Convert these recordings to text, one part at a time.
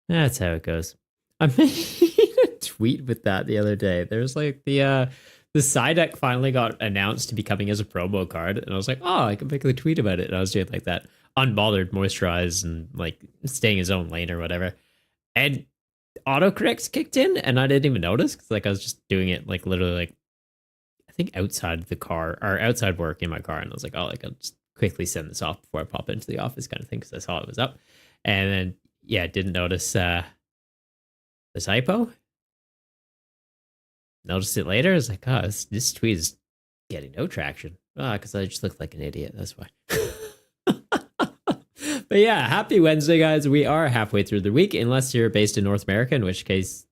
That's how it goes. I made a tweet with that the other day. There's like the side deck finally got announced to be coming as a promo card, and I was like, oh, I can make a tweet about it. And I was doing like that unbothered moisturize and like staying his own lane or whatever. And autocorrects kicked in, and I didn't even notice because like I was just doing it like literally like I think outside the car or outside work in my car, and I was like, oh, like I'll just quickly send this off before I pop into the office kind of thing because I saw it was up, and then yeah, didn't notice the typo. Noticed it later. I was like, oh, this tweet is getting no traction. Ah, because I just looked like an idiot. That's why. But yeah, happy Wednesday, guys. We are halfway through the week, unless you're based in North America, in which case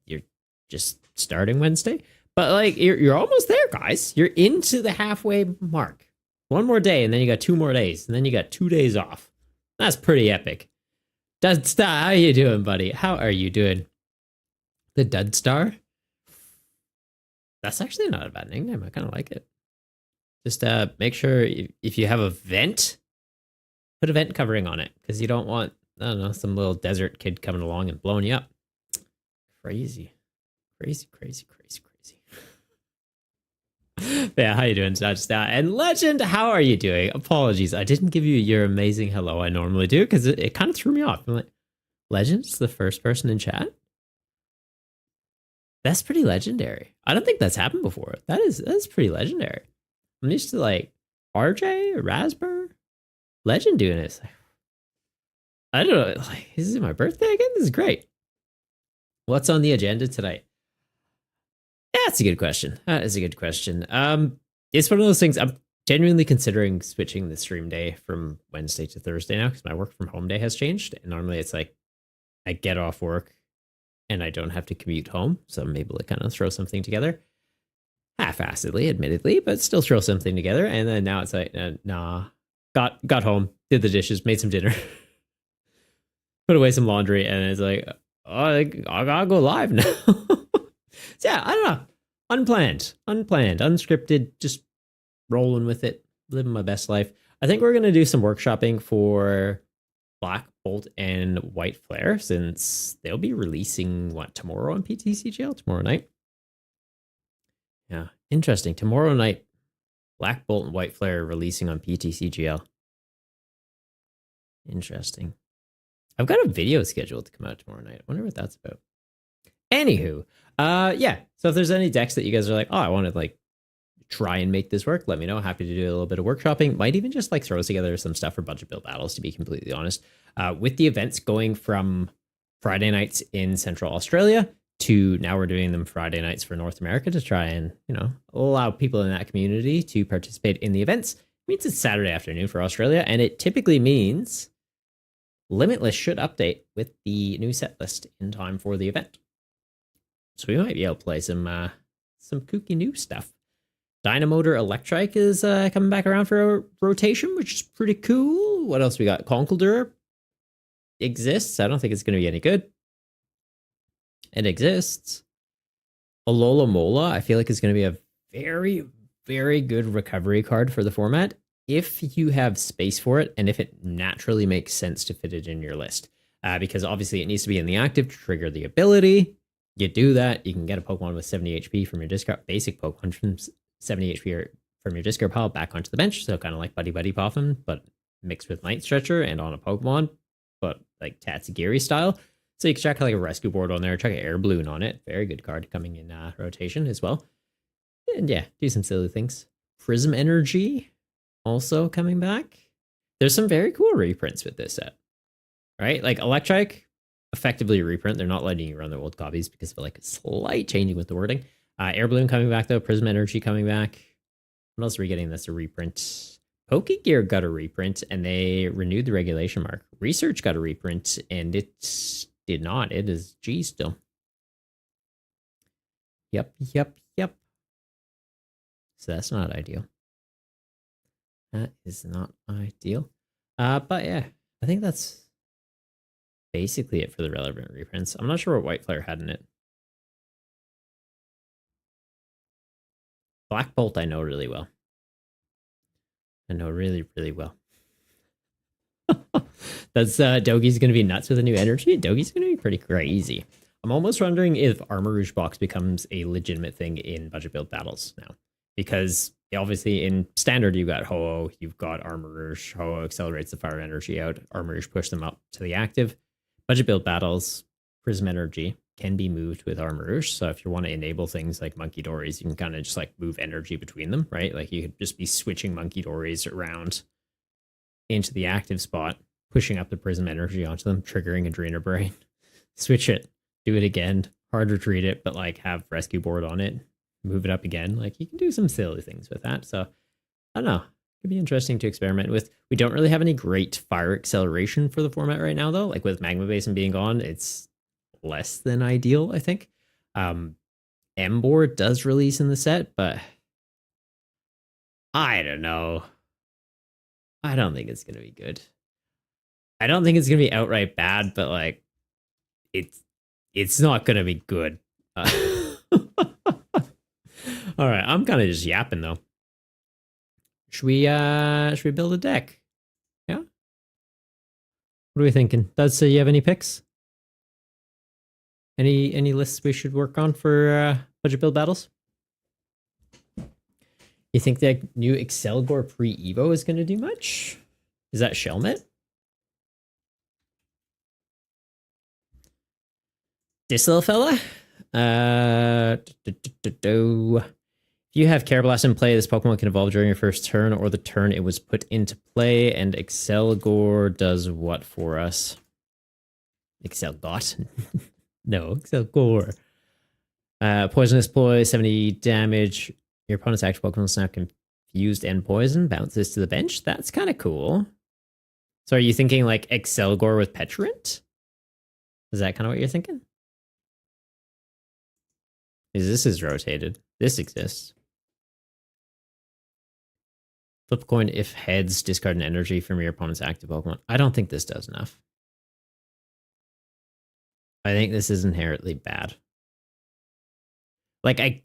you're just starting Wednesday. But like you're almost there, guys. You're into the halfway mark. One more day, and then you got 2 more days, and then you got 2 days off. That's pretty epic. Dudstar, how you doing, buddy? How are you doing? The Dudstar? That's actually not a bad nickname. I kind of like it. Just make sure if you have a vent, put a vent covering on it because you don't want, I don't know, some little desert kid coming along and blowing you up. Crazy. Crazy, crazy, crazy, crazy. Yeah, how you doing, Judge? And Legend, how are you doing? Apologies, I didn't give you your amazing hello I normally do because it kind of threw me off. I'm like, Legend's the first person in chat? That's pretty legendary. I don't think that's happened before. That's pretty legendary. I'm used to like RJ, Raspberry, Legend doing this. I don't know. Like, is it my birthday again? This is great. What's on the agenda tonight? Yeah, that's a good question. That is a good question. It's one of those things. I'm genuinely considering switching the stream day from Wednesday to Thursday now because my work from home day has changed. And normally it's like I get off work and I don't have to commute home, so I'm able to kind of throw something together. Half-assedly, admittedly, but still throw something together. And then now it's like, nah. Got home, did the dishes, made some dinner, put away some laundry, and it's like, oh, I gotta go live now. So yeah, I don't know. Unplanned, unscripted, just rolling with it, living my best life. I think we're gonna do some workshopping for Black Bolt and White Flare since they'll be releasing tomorrow on PTCGL tomorrow night. Yeah, interesting. Tomorrow night, Black Bolt and White Flare are releasing on PTCGL. Interesting. I've got a video scheduled to come out tomorrow night. I wonder what that's about. Anywho, yeah. So if there's any decks that you guys are like, oh, I want to like try and make this work, let me know. Happy to do a little bit of workshopping. Might even just like throw together some stuff for budget build battles, to be completely honest. With the events going from Friday nights in Central Australia to now we're doing them Friday nights for North America to try and, allow people in that community to participate in the events. It means it's Saturday afternoon for Australia, and it typically means Limitless should update with the new set list in time for the event. So we might be able to play some kooky new stuff. Dynamotor Electrike is coming back around for a rotation, which is pretty cool. What else we got? Conkeldurr exists. I don't think it's going to be any good. It exists. Alola Mola, I feel like it's going to be a very, very good recovery card for the format if you have space for it and if it naturally makes sense to fit it in your list. Because obviously it needs to be in the active to trigger the ability. You do that, you can get a Pokemon with 70 HP from your discard, basic Pokemon from 70 HP from your discard pile back onto the bench. So kind of like Buddy Buddy Poffin, but mixed with Night Stretcher and on a Pokemon, but like Tatsugiri style. So you can check like a rescue board on there, check an Air Balloon on it. Very good card coming in rotation as well. And yeah, do some silly things. Prism Energy also coming back. There's some very cool reprints with this set, right? Like Electrike, effectively a reprint. They're not letting you run their old copies because of like a slight changing with the wording. Air Balloon coming back though. Prism Energy coming back. What else are we getting that's a reprint? Pokegear got a reprint and they renewed the regulation mark. Research got a reprint and it did not. It is G still. Yep. So that's not ideal. That is not ideal. But yeah, I think that's basically it for the relevant reprints. I'm not sure what White Flare had in it. Black Bolt I know really well. I know really, really well. That's Dogi's gonna be nuts with a new energy. Dogi's gonna be pretty crazy. I'm almost wondering if Armor Rouge box becomes a legitimate thing in budget build battles now, because obviously in standard you've got Ho-Oh, you've got Armor Rouge. Ho-Oh accelerates the fire energy out. Armor Rouge push them up to the active. Budget build battles, Prism energy can be moved with Armor Rouge. So if you want to enable things like Monkey Dories, you can kind of just like move energy between them, right? Like you could just be switching Monkey Dories around into the active spot, pushing up the Prism energy onto them, triggering a Drainer Brain. Switch it, do it again, hard retreat it, but like have rescue board on it, move it up again. Like you can do some silly things with that. So I don't know. Could be interesting to experiment with. We don't really have any great fire acceleration for the format right now, though. Like with Magma Basin being gone, it's less than ideal, I think. M-Board does release in the set, but I don't know. I don't think it's gonna be good. I don't think it's gonna be outright bad, but like it's not gonna be good. All right, I'm kind of just yapping though. Should we build a deck? Yeah. What are we thinking? Does you have any picks? Any lists we should work on for budget build battles? You think that new Excelgor pre-Evo is going to do much? Is that Shelmet? This little fella? If you have Carablast in play, this Pokemon can evolve during your first turn or the turn it was put into play, and Excelgor does what for us? Excelgot? No, Excelgor. Poisonous Ploy, 70 damage. Your opponent's active Pokemon is now confused and poison. Bounces to the bench. That's kind of cool. So are you thinking like Excelgor with Petrant? Is that kind of what you're thinking? Because this is rotated. This exists. Flip a coin if heads, discard an energy from your opponent's active Pokemon. I don't think this does enough. I think this is inherently bad. Like,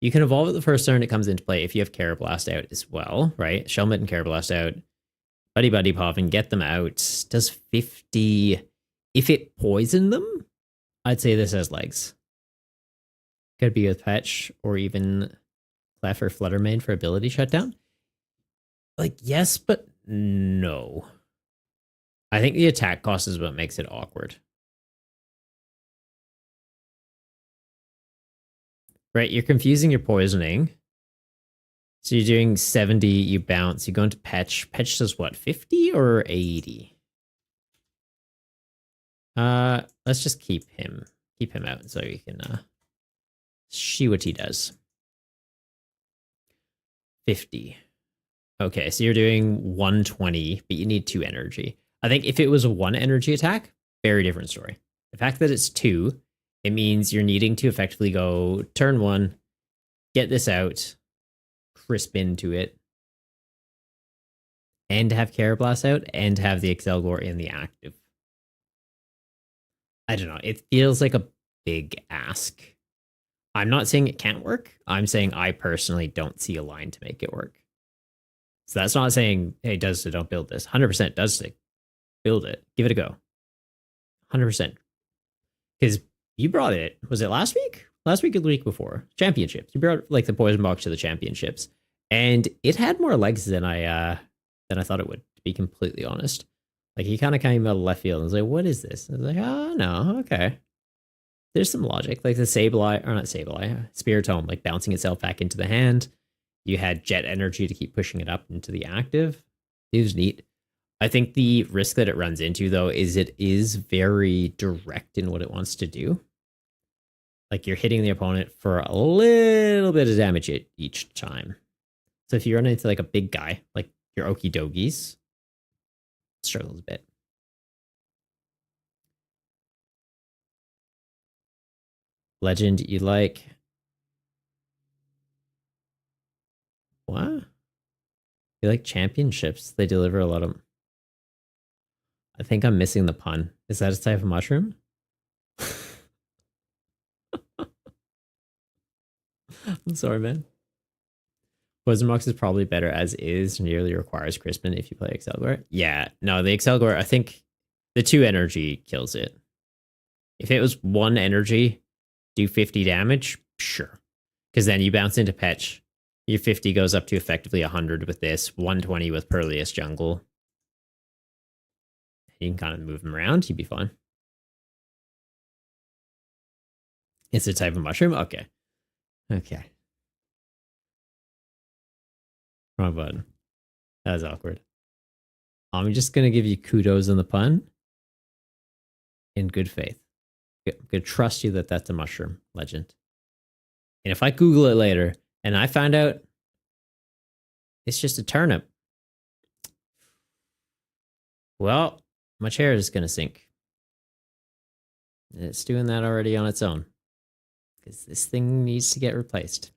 you can evolve at the first turn it comes into play if you have Carablast out as well, right? Shelmet and Carablast out. Buddy Pop and get them out. Does 50... If it poisoned them, I'd say this has legs. Could be with Patch or even Clef or Fluttermane for ability shutdown. Like, yes, but no. I think the attack cost is what makes it awkward. Right, you're confusing your poisoning. So you're doing 70, you bounce, you go into Patch. Patch does what, 50 or 80? Let's just keep him out so you can see what he does. 50. Okay, so you're doing 120, but you need 2 energy. I think if it was a 1 energy attack, very different story. The fact that it's 2, it means you're needing to effectively go turn 1, get this out, crisp into it, and have Carablast out, and have the Excelgor in the active. I don't know. It feels like a big ask. I'm not saying it can't work. I'm saying I personally don't see a line to make it work. So that's not saying, hey, does it, don't build this. 100% does it. Build it. Give it a go. 100%. Because you brought it. Was it last week? Last week or the week before? Championships. You brought like the poison box to the championships. And it had more legs than I thought it would, to be completely honest. Like he kind of came out of left field and was like, what is this? I was like, oh no, okay. There's some logic. Like the Sableye, or not Sableye, Spiritomb, like bouncing itself back into the hand. You had Jet Energy to keep pushing it up into the active. It was neat. I think the risk that it runs into, though, is it is very direct in what it wants to do. Like you're hitting the opponent for a little bit of damage each time. So if you run into like a big guy, like your Okidogis, it struggles a bit. Legend you like? What? You like championships? They deliver a lot of... I think I'm missing the pun. Is that a type of mushroom? I'm sorry, man. Poison Mox is probably better as is, nearly requires Crispin if you play Excelgor. Yeah, no, the Excelgor, I think the 2 energy kills it. If it was 1 energy, do 50 damage, sure. Because then you bounce into Petch. Your 50 goes up to effectively 100 with this, 120 with Perleus Jungle. You can kind of move them around, you'd be fine. It's a type of mushroom? Okay. Okay. Wrong button. That was awkward. I'm just going to give you kudos on the pun in good faith. I'm going to trust you that that's a mushroom legend. And if I Google it later and I find out it's just a turnip, well, my chair is going to sink. And it's doing that already on its own. Because this thing needs to get replaced.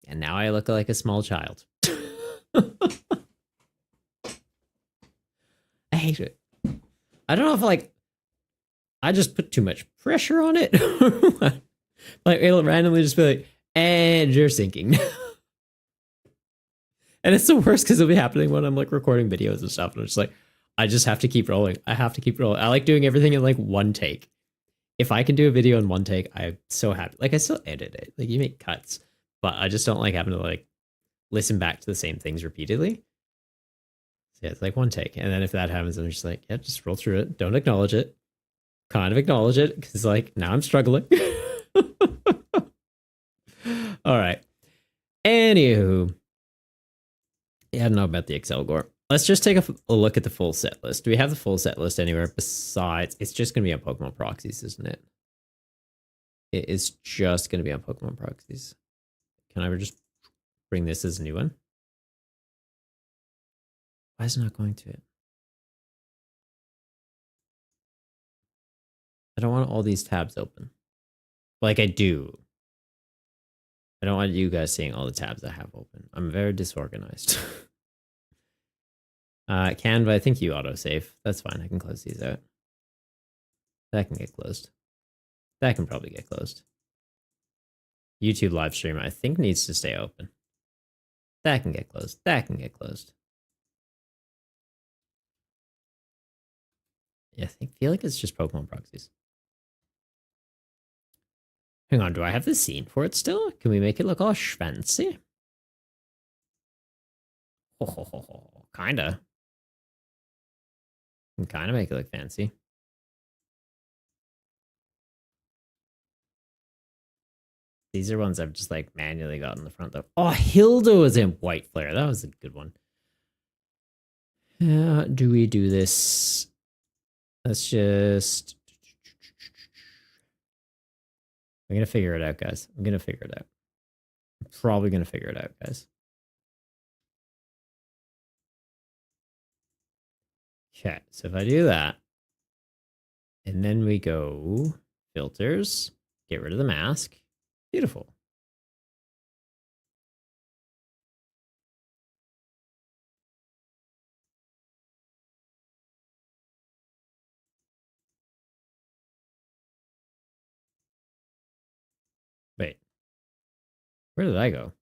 And now I look like a small child. I hate it. I don't know if like I just put too much pressure on it. Like it'll randomly just be like, and you're sinking. And it's the worst because it'll be happening when I'm like recording videos and stuff. And I'm just like, I just have to keep rolling. I have to keep rolling. I like doing everything in like one take. If I can do a video in one take, I'm so happy. Like I still edit it. Like you make cuts, but I just don't like having to like listen back to the same things repeatedly. So yeah, it's like one take. And then if that happens, I'm just like, yeah, just roll through it. Don't acknowledge it. Kind of acknowledge it because like now I'm struggling. All right. Anywho, yeah, I don't know about the Excelgor. Let's just take a look at the full set list. Do we have the full set list anywhere besides? It's just going to be on Pokemon Proxies, isn't it? It is just going to be on Pokemon Proxies. Can I ever just bring this as a new one? Why is it not going to it? I don't want all these tabs open. Like I do. I don't want you guys seeing all the tabs I have open. I'm very disorganized. Canva, I think you autosave. That's fine. I can close these out. That can get closed. That can probably get closed. YouTube live stream, I think, needs to stay open. That can get closed. That can get closed. Yeah, I feel like it's just Pokemon Proxies. Hang on, do I have the scene for it still? Can we make it look all schwancy? Oh, kinda. Can kinda make it look fancy. These are ones I've just like manually got in the front though. Oh, Hilda was in White Flare. That was a good one. Do we do this? Let's just... I'm going to figure it out, guys. I'm going to figure it out. I'm probably going to figure it out, guys. Okay, so if I do that, and then we go filters, get rid of the mask. Beautiful. Wait, where did I go?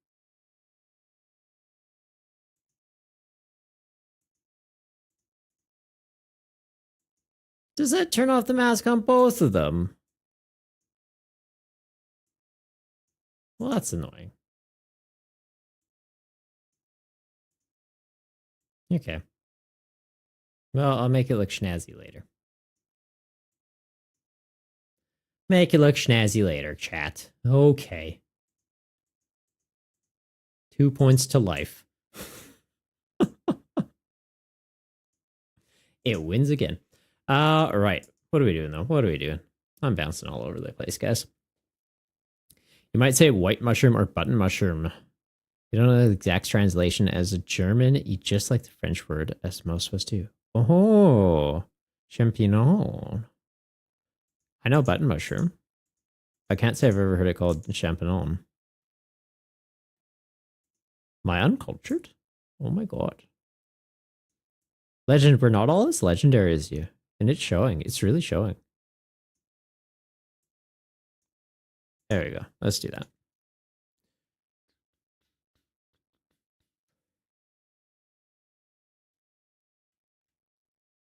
Does that turn off the mask on both of them? Well, that's annoying. Okay. Well, I'll make it look snazzy later. Make it look snazzy later, chat. Okay. 2 points to life. It wins again. All right. What are we doing, though? What are we doing? I'm bouncing all over the place, guys. You might say white mushroom or button mushroom. You don't know the exact translation as a German. You just like the French word, as most of us do. Oh, champignon. I know button mushroom. I can't say I've ever heard it called champignon. Am I uncultured? Oh my god. Legend, we're not all as legendary as you. And it's showing. It's really showing. There we go. Let's do that.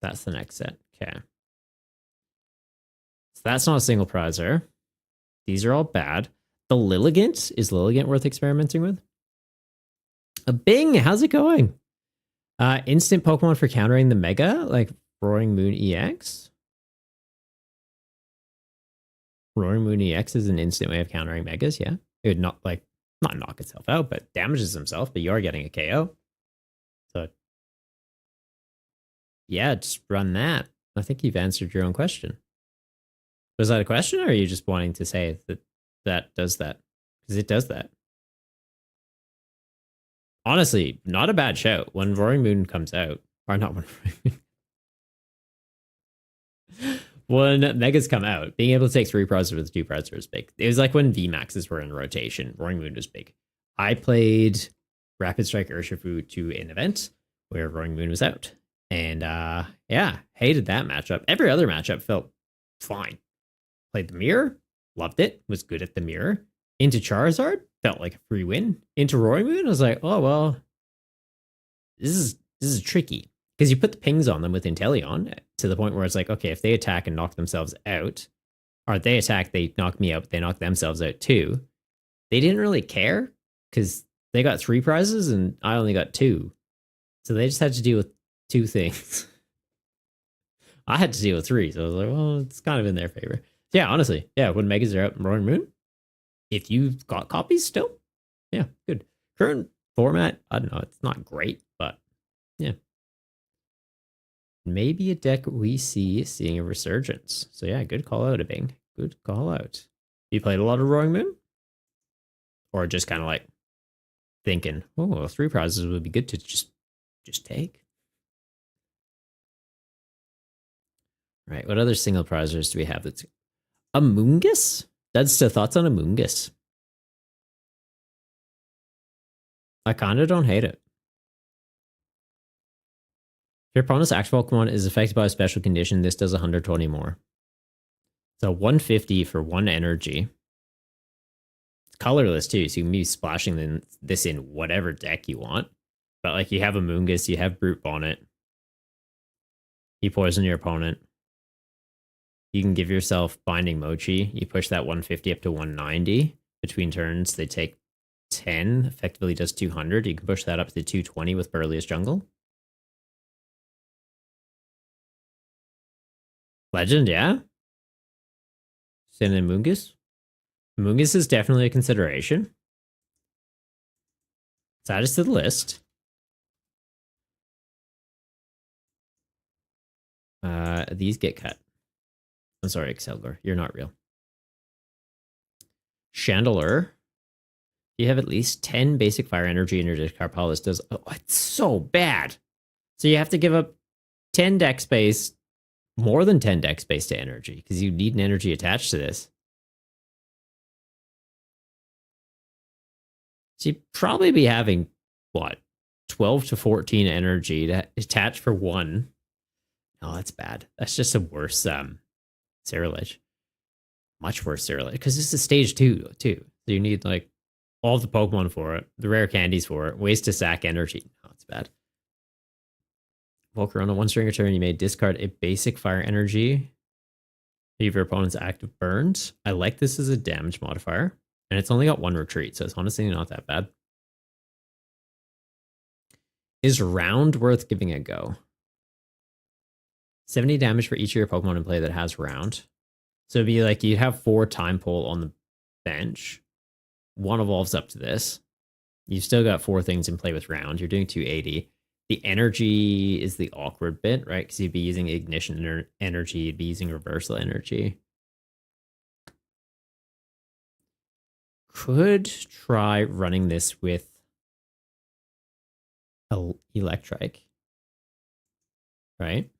That's the next set. Okay. So that's not a single prizer. These are all bad. The Lilligant, is Lilligant worth experimenting with? A Bing, how's it going? Instant Pokemon for countering the Mega, like Roaring Moon EX. Roaring Moon EX is an instant way of countering Megas, yeah. It would not knock itself out, but damages himself, but you are getting a KO. So yeah, just run that. I think you've answered your own question. Was that a question, or are you just wanting to say that that does that? Because it does that. Honestly, not a bad show. When Roaring Moon comes out, or not when Megas come out, being able to take 3 prizes with 2 prizes was big. It was like when VMAXs were in rotation. Roaring Moon was big. I played Rapid Strike Urshifu to an event where Roaring Moon was out. And yeah, hated that matchup. Every other matchup felt fine. Played the mirror, loved it, was good at the mirror. Into Charizard, felt like a free win. Into Roaring Moon, I was like, oh well, this is tricky. Because you put the pings on them with Inteleon to the point where it's like, okay, if they attack and knock themselves out, or they attack, they knock me out, they knock themselves out too. They didn't really care because they got 3 prizes and I only got 2. So they just had to deal with 2 things. I had to deal with 3. So I was like, well, it's kind of in their favor. So yeah, honestly, yeah, when Megas are out in Roaring Moon, if you've got copies still, yeah, good. Current format, I don't know, it's not great, but yeah. Maybe a deck we see seeing a resurgence. So yeah, good call out, Bing. Good call out. You played a lot of Roaring Moon? Or just kind of like thinking, oh, 3 prizes would be good to just take? Right, what other single prizers do we have? That's Amoonguss? That's the thoughts on Amoonguss. I kind of don't hate it. If your opponent's actual Pokemon is affected by a special condition, this does 120 more. So 150 for 1 energy. It's colorless too, so you can be splashing this in whatever deck you want. But like you have Amoonguss, you have Brute Bonnet. You poison your opponent. You can give yourself Binding Mochi. You push that 150 up to 190. Between turns, they take 10, effectively does 200. You can push that up to 220 with Burliest Jungle. Legend, yeah? Sin and Mungus? Mungus is definitely a consideration. Let's add us to the list. These get cut. I'm sorry, Excelgor. You're not real. Chandelure. You have at least 10 basic fire energy in your discard pile. This does... Oh, it's so bad. So you have to give up 10 deck space, more than 10 deck space to energy, because you need an energy attached to this. So you'd probably be having, what, 12 to 14 energy to attach for 1. Oh, that's bad. That's just a worse Cerulege. Much worse Cerulege, because this is stage 2, too. So you need, like, all the Pokemon for it, the rare candies for it, ways to sack energy. Oh, it's bad. Volcar, on a 1-stringer turn, you may discard a basic fire energy. Leave your opponent's active burns. I like this as a damage modifier. And it's only got 1 retreat, so it's honestly not that bad. Is round worth giving a go? 70 damage for each of your Pokemon in play that has round. So it'd be like you'd have 4 Time Pole on the bench. 1 evolves up to this. You've still got 4 things in play with round. You're doing 280. The energy is the awkward bit, right? Because you'd be using ignition energy, you'd be using reversal energy. Could try running this with Electrike, right?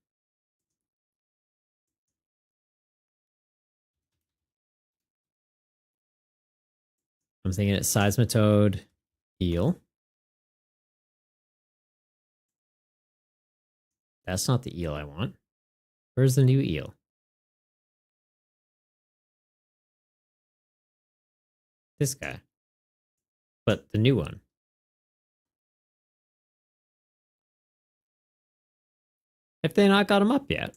I'm thinking it's Seismitoad, Eel. That's not the eel I want. Where's the new eel? This guy. But the new one. If they not got them up yet,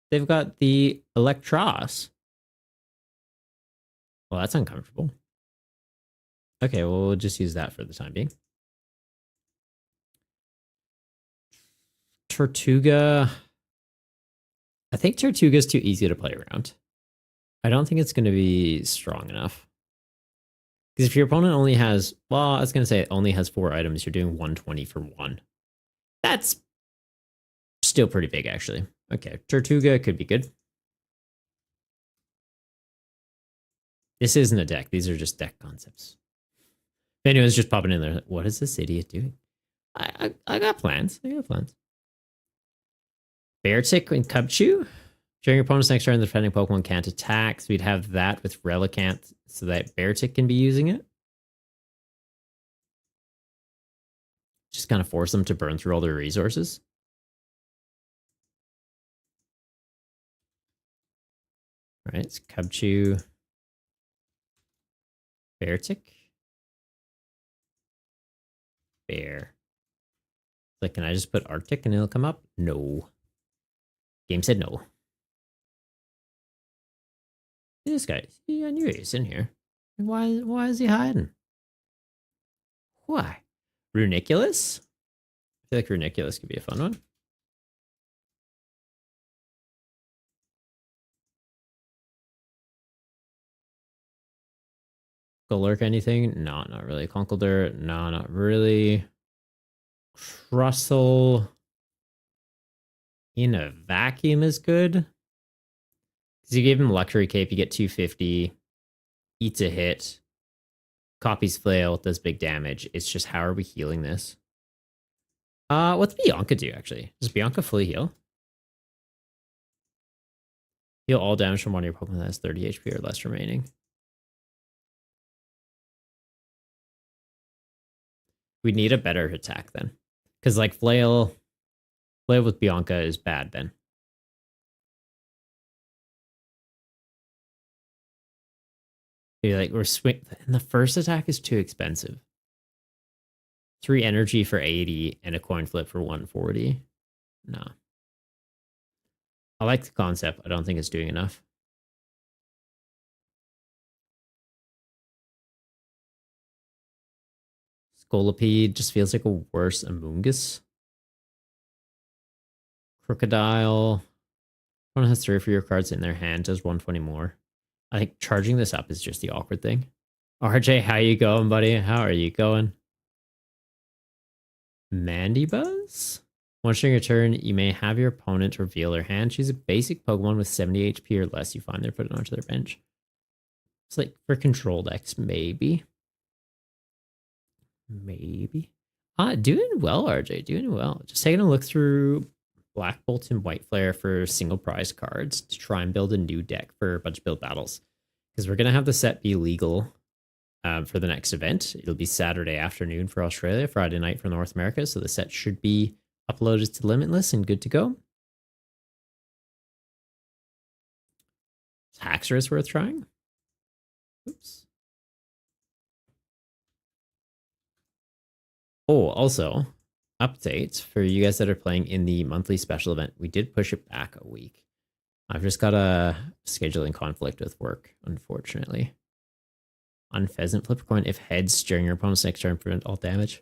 they've got the Electros. Well, that's uncomfortable. Okay, well, we'll just use that for the time being. Tortuga. I think Tortuga is too easy to play around. I don't think it's going to be strong enough. Because if your opponent only has, well, I was going to say it only has 4 items, you're doing 120 for 1. That's still pretty big, actually. Okay, Tortuga could be good. This isn't a deck. These are just deck concepts. If anyone's just popping in there, like, what is this idiot doing? I got plans. I got plans. Beartic and Cubchoo. During your opponent's next turn, the defending Pokemon can't attack. So we'd have that with Relicanth so that Beartic can be using it. Just kind of force them to burn through all their resources. All right, it's Cubchoo. Beartic. Bear. Like, can I just put Arctic and it'll come up? No. Game said no. This guy, I knew he was in here. Why is he hiding? Why? Runiculus? I feel like Runiculus could be a fun one. Go lurk anything? No, not really. Conkeldurr? No, not really. Trussel in a vacuum is good. Because you gave him Luxury Cape, you get 250. Eats a hit. Copies Flail, does big damage. It's just, how are we healing this? What's Bianca do, actually? Does Bianca fully heal? Heal all damage from one of your Pokemon that has 30 HP or less remaining. We need a better attack then. Because, like, Flail with Bianca is bad then. You're like, we're swing. And the first attack is too expensive. 3 energy for 80 and a coin flip for 140. No. I like the concept. I don't think it's doing enough. Scolipede just feels like a worse Amoonguss. Crocodile. One has 3 for your cards in their hand, does 120 more. I think charging this up is just the awkward thing. RJ, how you going, buddy? How are you going? Mandibuzz? Once during your turn, you may have your opponent reveal their hand. Choose a basic Pokemon with 70 HP or less you find there, put it onto their bench. It's like for control decks, maybe. Maybe. Doing well, RJ. Doing well. Just taking a look through Black Bolt and White Flare for single prize cards to try and build a new deck for a bunch of build battles. Because we're going to have the set be legal for the next event. It'll be Saturday afternoon for Australia, Friday night for North America. So the set should be uploaded to Limitless and good to go. Haxor is worth trying. Oops. Oh, also, update for you guys that are playing in the monthly special event. We did push it back a week. I've just got a scheduling conflict with work, unfortunately. On Pheasant, flip a coin if heads during your opponent's next turn, prevent all damage.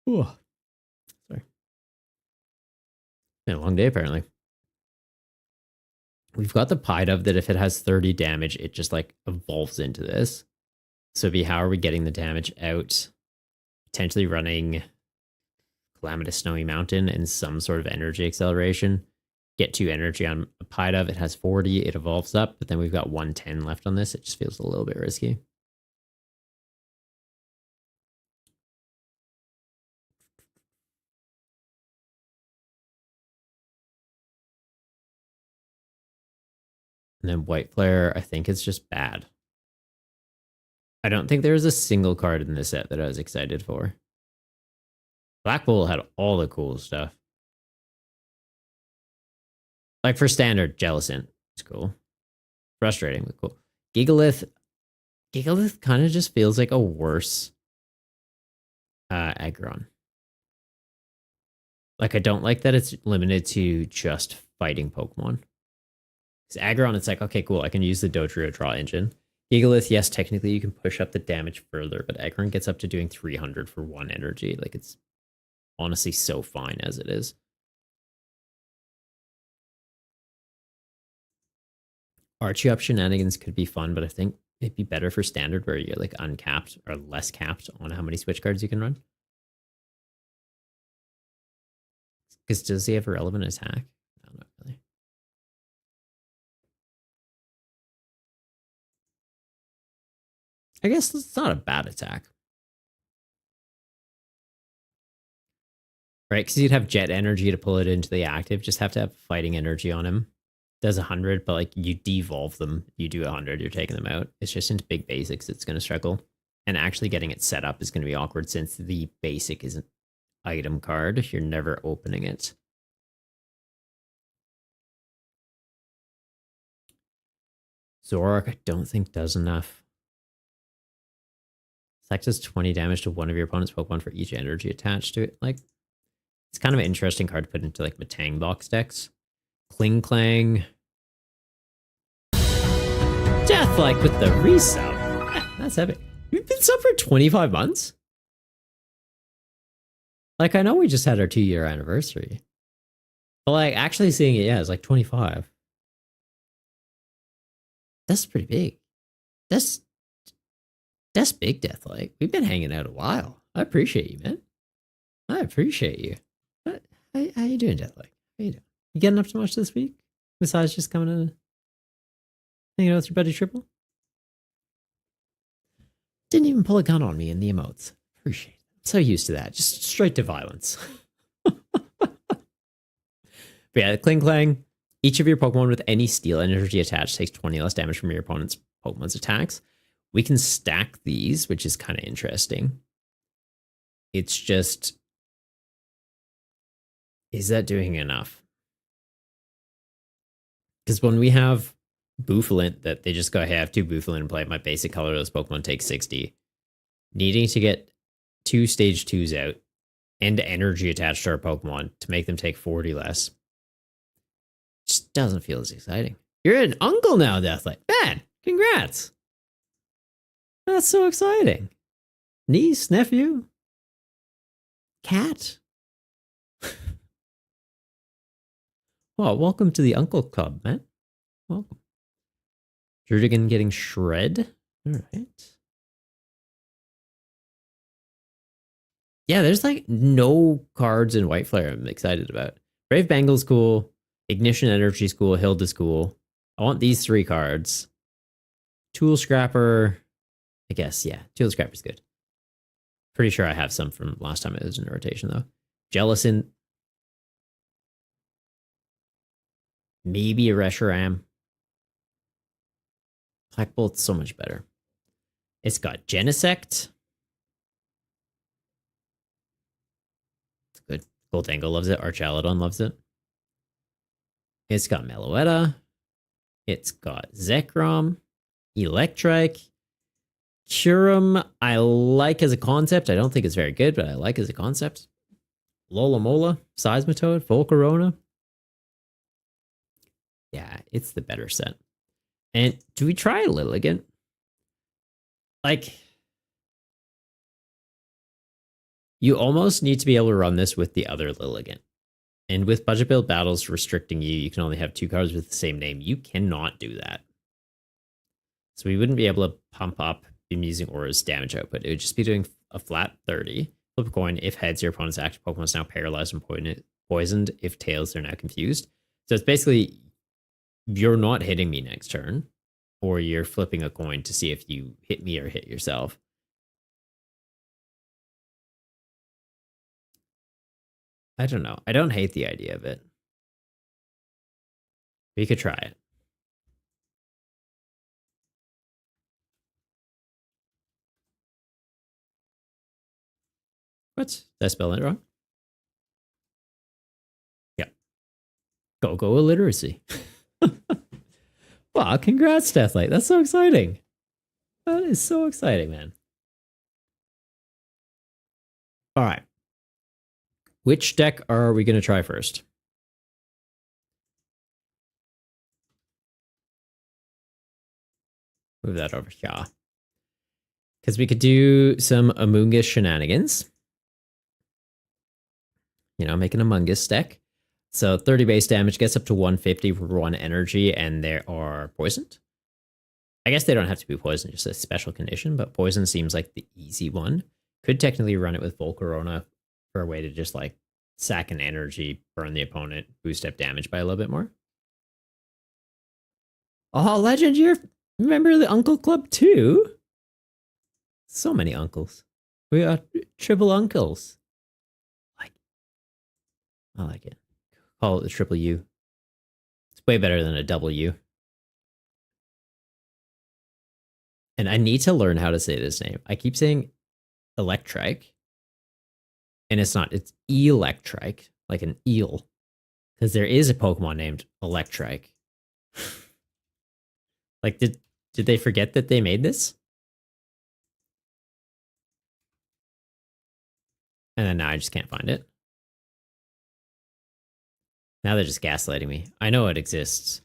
Ooh. Sorry. Been a long day, apparently. We've got the Pidove that if it has 30 damage, it just like evolves into this. So it'd be, how are we getting the damage out? Potentially running Calamitous Snowy Mountain and some sort of energy acceleration. Get 2 energy on a Pidove. It has 40. It evolves up, but then we've got 110 left on this. It just feels a little bit risky. And then White Flare, I think it's just bad. I don't think there was a single card in this set that I was excited for. Black Bull had all the cool stuff. Like for standard, Jellicent. It's cool. Frustrating, but cool. Gigalith kind of just feels like a worse Aggron. Like, I don't like that it's limited to just fighting Pokemon. Because Aggron, it's like, okay, cool, I can use the Dodrio draw engine. Gigalith, yes, technically you can push up the damage further, but Aggron gets up to doing 300 for 1 energy. Like, it's honestly so fine as it is. Archie up shenanigans could be fun, but I think it'd be better for standard where you're like uncapped or less capped on how many switch cards you can run. Because does he have a relevant attack? No, not really. I guess it's not a bad attack. Right, because you'd have jet energy to pull it into the active. Just have to have fighting energy on him. Does 100, but like you devolve them. You do 100, you're taking them out. It's just into big basics, it's going to struggle. And actually getting it set up is going to be awkward since the basic is an item card. You're never opening it. Zoroark, I don't think does enough. Sex does 20 damage to one of your opponent's Pokemon for each energy attached to it. Like, it's kind of an interesting card to put into like Matang box decks. Kling Clang. Deathlike with the resub. That's epic. We've been sub for 25 months? Like, I know we just had our 2-year anniversary. But like, actually seeing it, yeah, it's like 25. That's pretty big. That's big, Deathlike. We've been hanging out a while. I appreciate you, man. I appreciate you. How you doing, Deathlike? How you doing? You getting up to much this week? Besides just coming in, hanging out with your buddy Triple? Didn't even pull a gun on me in the emotes. Appreciate it. I'm so used to that. Just straight to violence. But yeah, Kling Clang. Each of your Pokemon with any steel energy attached takes 20 less damage from your opponent's Pokemon's attacks. We can stack these, which is kind of interesting. It's just, is that doing enough? Because when we have Bouffalant that they just go, hey, I have 2 Bouffalant and play my basic colorless Pokemon takes 60. Needing to get 2 stage 2s out and energy attached to our Pokemon to make them take 40 less. Just doesn't feel as exciting. You're an uncle now, Deathlike. Man, congrats. That's so exciting. Niece, nephew, cat. Well, welcome to the Uncle Club, man. Welcome. Drudigan getting shred. All right. Yeah, there's like no cards in White Flare I'm excited about. Brave Bangle's cool. Ignition Energy's cool. Hilda's cool. I want these 3 cards. Tool Scrapper. I guess, yeah. Tool Scrapper's good. Pretty sure I have some from last time it was in a rotation, though. Jellicent. Maybe a Reshiram. Black Bolt's so much better. It's got Genesect. It's good. Goldango loves it. Archaludon loves it. It's got Meloetta. It's got Zekrom. Electrike. Curum, I like as a concept. I don't think it's very good, but I like as a concept. Lolamola, Seismitoad, Volcarona. Yeah, it's the better set. And do we try Lilligant? Like, you almost need to be able to run this with the other Lilligant. And with budget build battles restricting you, you can only have 2 cards with the same name. You cannot do that. So we wouldn't be able to pump up Bemusing Aura's damage output. It would just be doing a flat 30. Flip a coin. If heads, your opponent's active Pokemon is now paralyzed and poisoned. If tails, they're now confused. So it's basically, you're not hitting me next turn, or you're flipping a coin to see if you hit me or hit yourself. I don't know. I don't hate the idea of it. We could try it. What? Did I spell it wrong? Yeah. Go illiteracy. Wow, congrats, Deathlite. That's so exciting. That is so exciting, man. All right. Which deck are we going to try first? Move that over here. Because we could do some Among Us shenanigans. You know, make an Among Us deck. So 30 base damage gets up to 150 for 1 energy, and they are poisoned. I guess they don't have to be poisoned, just a special condition, but poison seems like the easy one. Could technically run it with Volcarona for a way to just like sack an energy, burn the opponent, boost up damage by a little bit more. Oh, Legend, you're member of the Uncle Club too? So many uncles. We are triple uncles. I like it. Call it the triple U. It's way better than a double U. And I need to learn how to say this name. I keep saying Electrike. And it's not. It's Electrike, like an eel. Because there is a Pokemon named Electrike. Like, did they forget that they made this? And then now I just can't find it. Now they're just gaslighting me. I know it exists.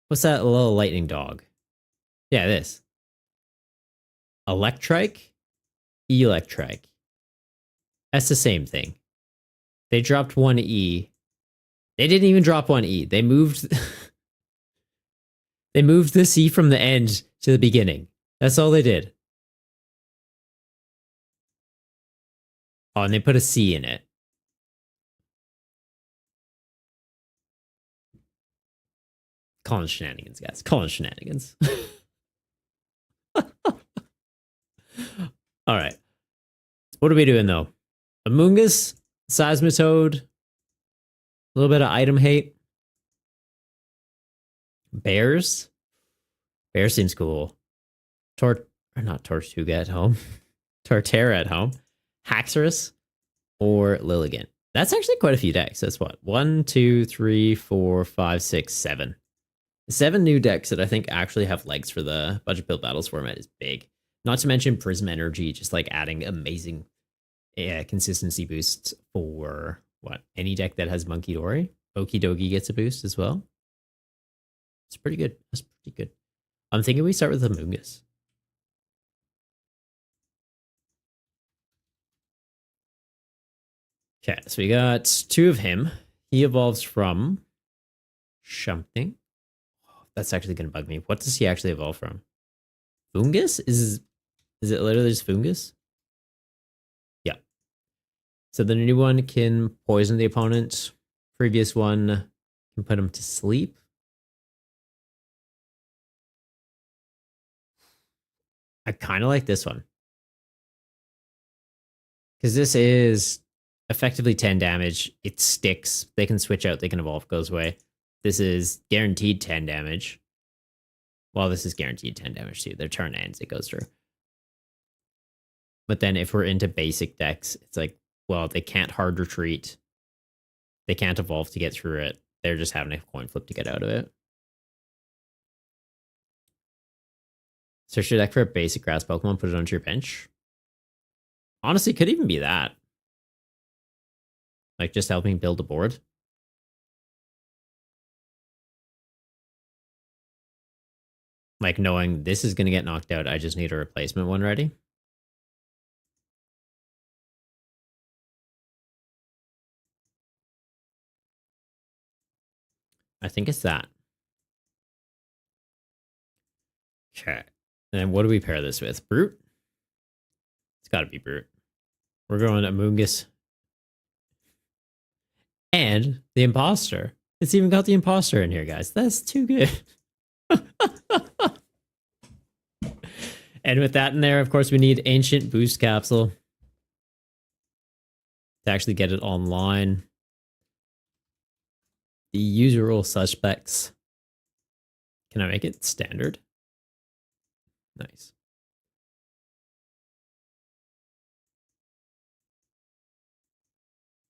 What's that little lightning dog? Yeah, this. Electrike? Electrike. That's the same thing. They dropped one E. They didn't even drop one E. They moved they moved the C from the end to the beginning. That's all they did. Oh, and they put a C in it. Calling shenanigans, guys. Calling shenanigans. All right. What are we doing though? Among Us, Seismitoad, a little bit of item hate. Bears. Bear seems cool. Not Tortuga at home. Torterra at home. Haxorus or Lilligant. That's actually quite a few decks. That's what? 1, 2, 3, 4, 5, 6, 7. 7 new decks that I think actually have legs for the Budget Build Battles format is big. Not to mention Prism Energy, just like adding amazing consistency boosts for what? Any deck that has Monkey Dory. Okidogi gets a boost as well. It's pretty good. That's pretty good. I'm thinking we start with Among Us. Okay, so we got 2 of him. He evolves from something. That's actually going to bug me. What does he actually evolve from? Fungus? Is it literally just fungus? Yeah. So the new one can poison the opponent. Previous one can put him to sleep. I kind of like this one. Because this is effectively 10 damage. It sticks. They can switch out. They can evolve. Goes away. This is guaranteed 10 damage. Well, this is guaranteed 10 damage too. Their turn ends. It goes through. But then if we're into basic decks, it's like, well, they can't hard retreat. They can't evolve to get through it. They're just having a coin flip to get out of it. Search your deck for a basic grass Pokemon, put it onto your bench. Honestly, could even be that. Like just helping build a board. Like knowing this is going to get knocked out, I just need a replacement one ready. I think it's that. Okay. And what do we pair this with? Brute? It's got to be Brute. We're going Among Us. And the Imposter. It's even got the Imposter in here, guys. That's too good. And with that in there, of course, we need Ancient Boost Capsule to actually get it online. The usual suspects. Can I make it standard? Nice.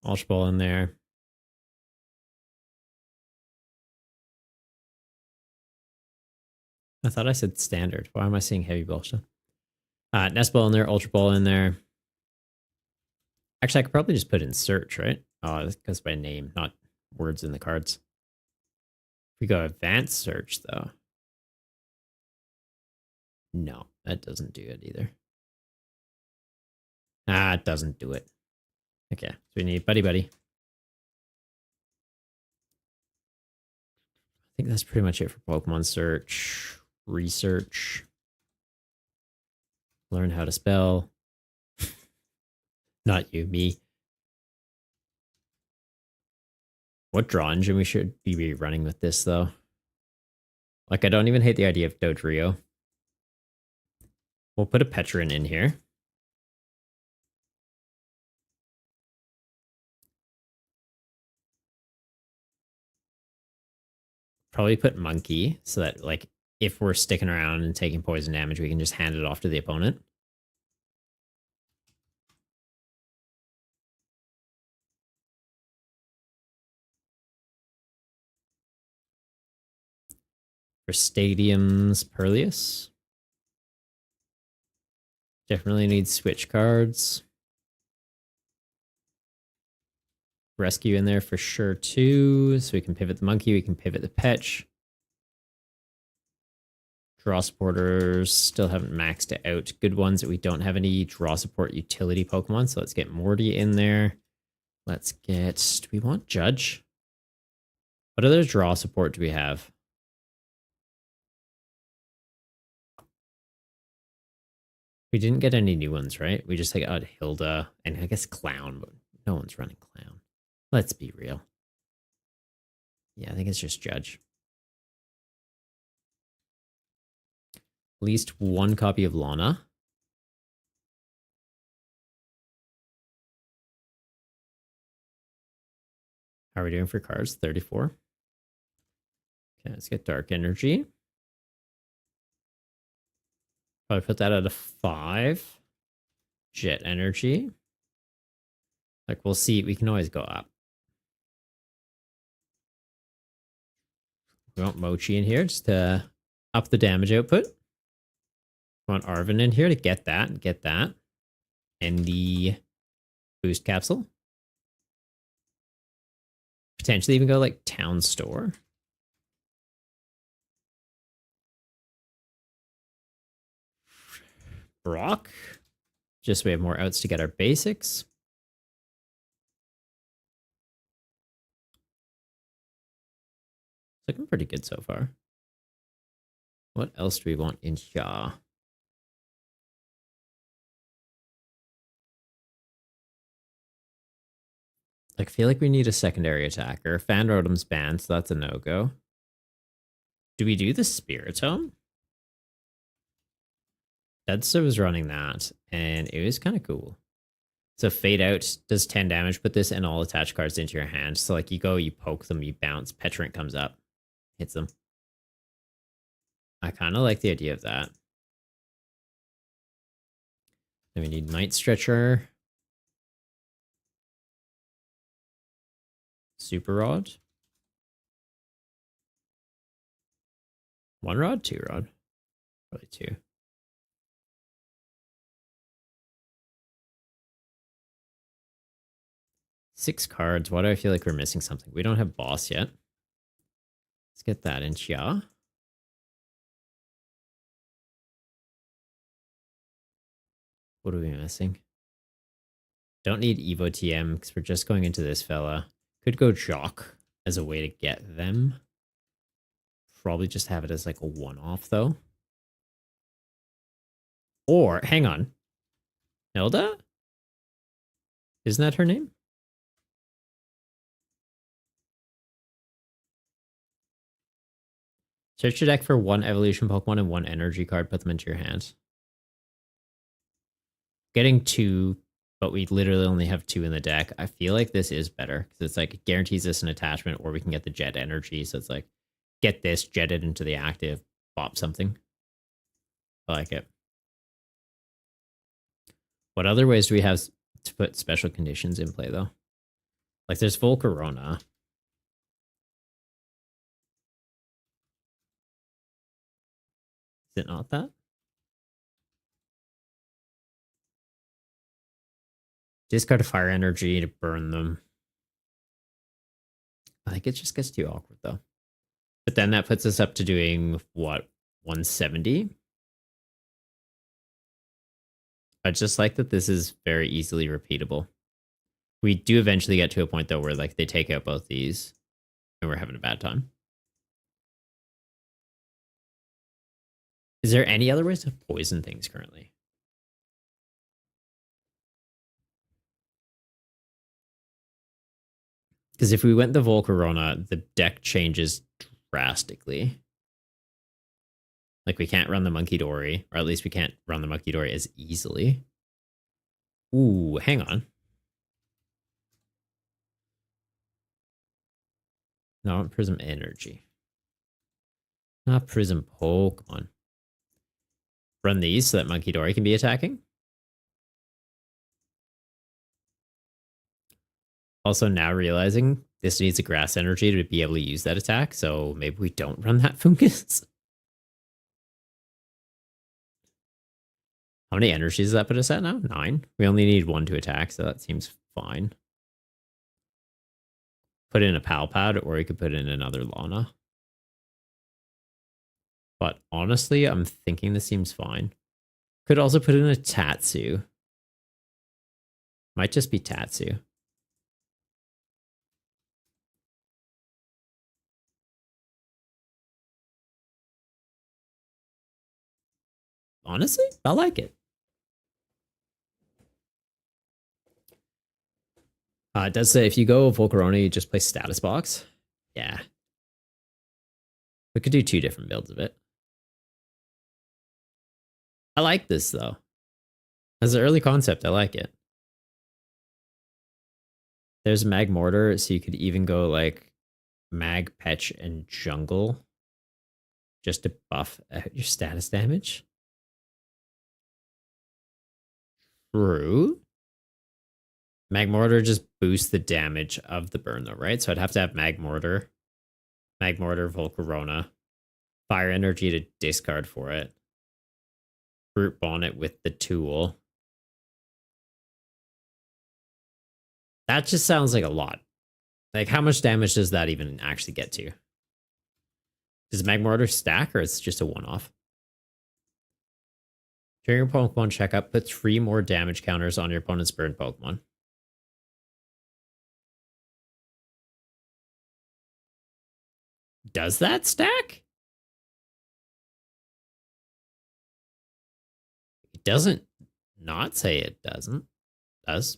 Ultra Ball in there. I thought I said standard. Why am I seeing Heavy Ball? Nest Ball in there, Ultra Ball in there. Actually, I could probably just put in search, right? Oh, this goes by name, not words in the cards. If we go advanced search, though. No, that doesn't do it either. Ah, it doesn't do it. Okay, so we need buddy buddy. I think that's pretty much it for Pokemon search. Research. Learn how to spell. Not you, me. What draw engine we should be running with this, though? Like, I don't even hate the idea of Dodrio. We'll put a Petrin in here. Probably put Monkey so that, like, if we're sticking around and taking poison damage, we can just hand it off to the opponent. For Stadium's Perleus. Definitely need switch cards. Rescue in there for sure, too. So we can pivot the Monkey, we can pivot the Petch. Draw supporters still haven't maxed out. Good ones that we don't have any draw support utility Pokemon. So let's get Morty in there. Let's get... Do we want Judge? What other draw support do we have? We didn't get any new ones, right? We just got Hilda and I guess Clown, but no one's running Clown. Let's be real. Yeah, I think it's just Judge. At least one copy of Lana. How are we doing for cards? 34. Okay, let's get Dark Energy. Probably put that at a 5. Jet Energy. Like, we'll see. We can always go up. We want Mochi in here just to up the damage output. We want Arvin in here to get that and get that. And the boost capsule. Potentially even go like Town Store. Brock. Just so we have more outs to get our basics. It's looking pretty good so far. What else do we want in here? Like, I feel like we need a secondary attacker. Fan Rotom's banned, so that's a no-go. Do we do the Spiritomb? Deadster was running that, and it was kind of cool. So Fade Out does 10 damage. Put this and all attached cards into your hand. So like you go, you poke them, you bounce, Petrant comes up, hits them. I kind of like the idea of that. Then we need Night Stretcher. Super Rod. 1 rod, 2 rod. Probably 2. Six cards. Why do I feel like we're missing something? We don't have boss yet. Let's get that in here. What are we missing? Don't need Evo TM because we're just going into this fella. Could go Jock as a way to get them. Probably just have it as like a one-off though. Or, hang on. Hilda? Isn't that her name? Search your deck for 1 evolution Pokemon and 1 energy card. Put them into your hand. Getting 2, but we literally only have 2 in the deck. I feel like this is better because it's like it guarantees us an attachment, or we can get the jet energy. So it's like, get this, jet it into the active, pop something. I like it. What other ways do we have to put special conditions in play, though? Like, there's Volcarona. Is it not that? Discard a fire energy to burn them. I think it just gets too awkward though. But then that puts us up to doing what, 170? I just like that this is very easily repeatable. We do eventually get to a point though where like they take out both these and we're having a bad time. Is there any other ways to poison things currently? Because if we went the Volcarona, the deck changes drastically. Like we can't run the Monkey Dory, or at least we can't run the Monkey Dory as easily. Ooh, hang on. No, Prism Energy. Not Prism Pokemon. Run these so that Monkey Dory can be attacking. Also now realizing this needs a grass energy to be able to use that attack, so maybe we don't run that Fungus. How many energies does that put us at now? 9. We only need 1 to attack, so that seems fine. Put in a Palpad, or we could put in another Lana. But honestly, I'm thinking this seems fine. Could also put in a Tatsu. Might just be Tatsu. Honestly, I like it. It does say if you go Volcarona, you just play Status Box. Yeah. We could do 2 different builds of it. I like this, though. As an early concept, I like it. There's Mag Mortar, so you could even go like Mag, Petch, and Jungle just to buff your status damage. True. Mag Mortar just boosts the damage of the burn, though, right? So I'd have to have Mag Mortar, Volcarona, Fire Energy to discard for it, Brute Bonnet with the tool. That just sounds like a lot. Like, how much damage does that even actually get to? Does Mag Mortar stack, or it's just a one-off? During your Pokemon checkup, put 3 more damage counters on your opponent's burn Pokemon. Does that stack? It doesn't not say it doesn't. Does.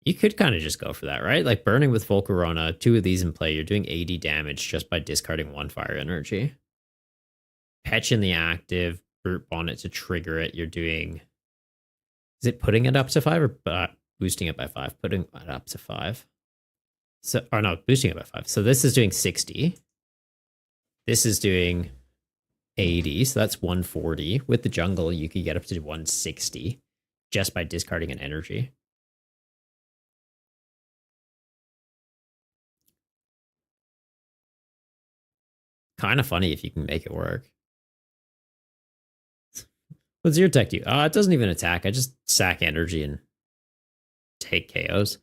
You could kind of just go for that, right? Like burning with Volcarona, 2 of these in play, you're doing 80 damage just by discarding 1 fire energy. Petch in the active, Brute Bonnet to trigger it, you're doing... Is it putting it up to 5 or boosting it by 5? Putting it up to 5. So, or no, boosting it by 5. So this is doing 60. This is doing 80, so that's 140. With the jungle, you could get up to 160 just by discarding an energy. Kind of funny if you can make it work. What's your tech do? It doesn't even attack. I just sack energy and take KOs.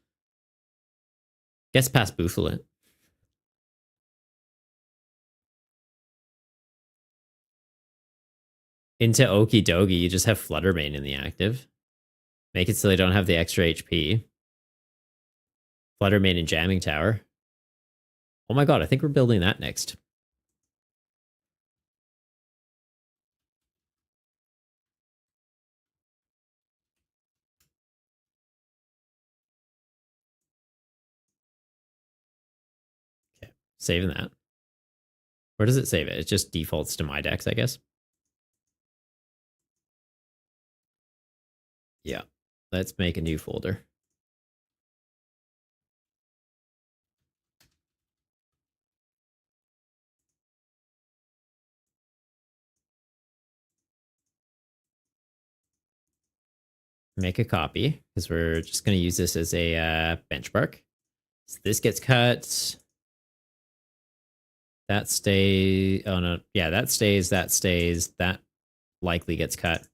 Gets past Booflet. Into Okie Dokie, you just have Fluttermane in the active. Make it so they don't have the extra HP. Fluttermane and Jamming Tower. Oh my god, I think we're building that next. Okay, saving that. Where does it save it? It just defaults to my decks, I guess. Yeah, let's make a new folder. Make a copy, because we're just going to use this as a benchmark. So this gets cut. That stays. Oh no, yeah, that stays. That stays. That likely gets cut.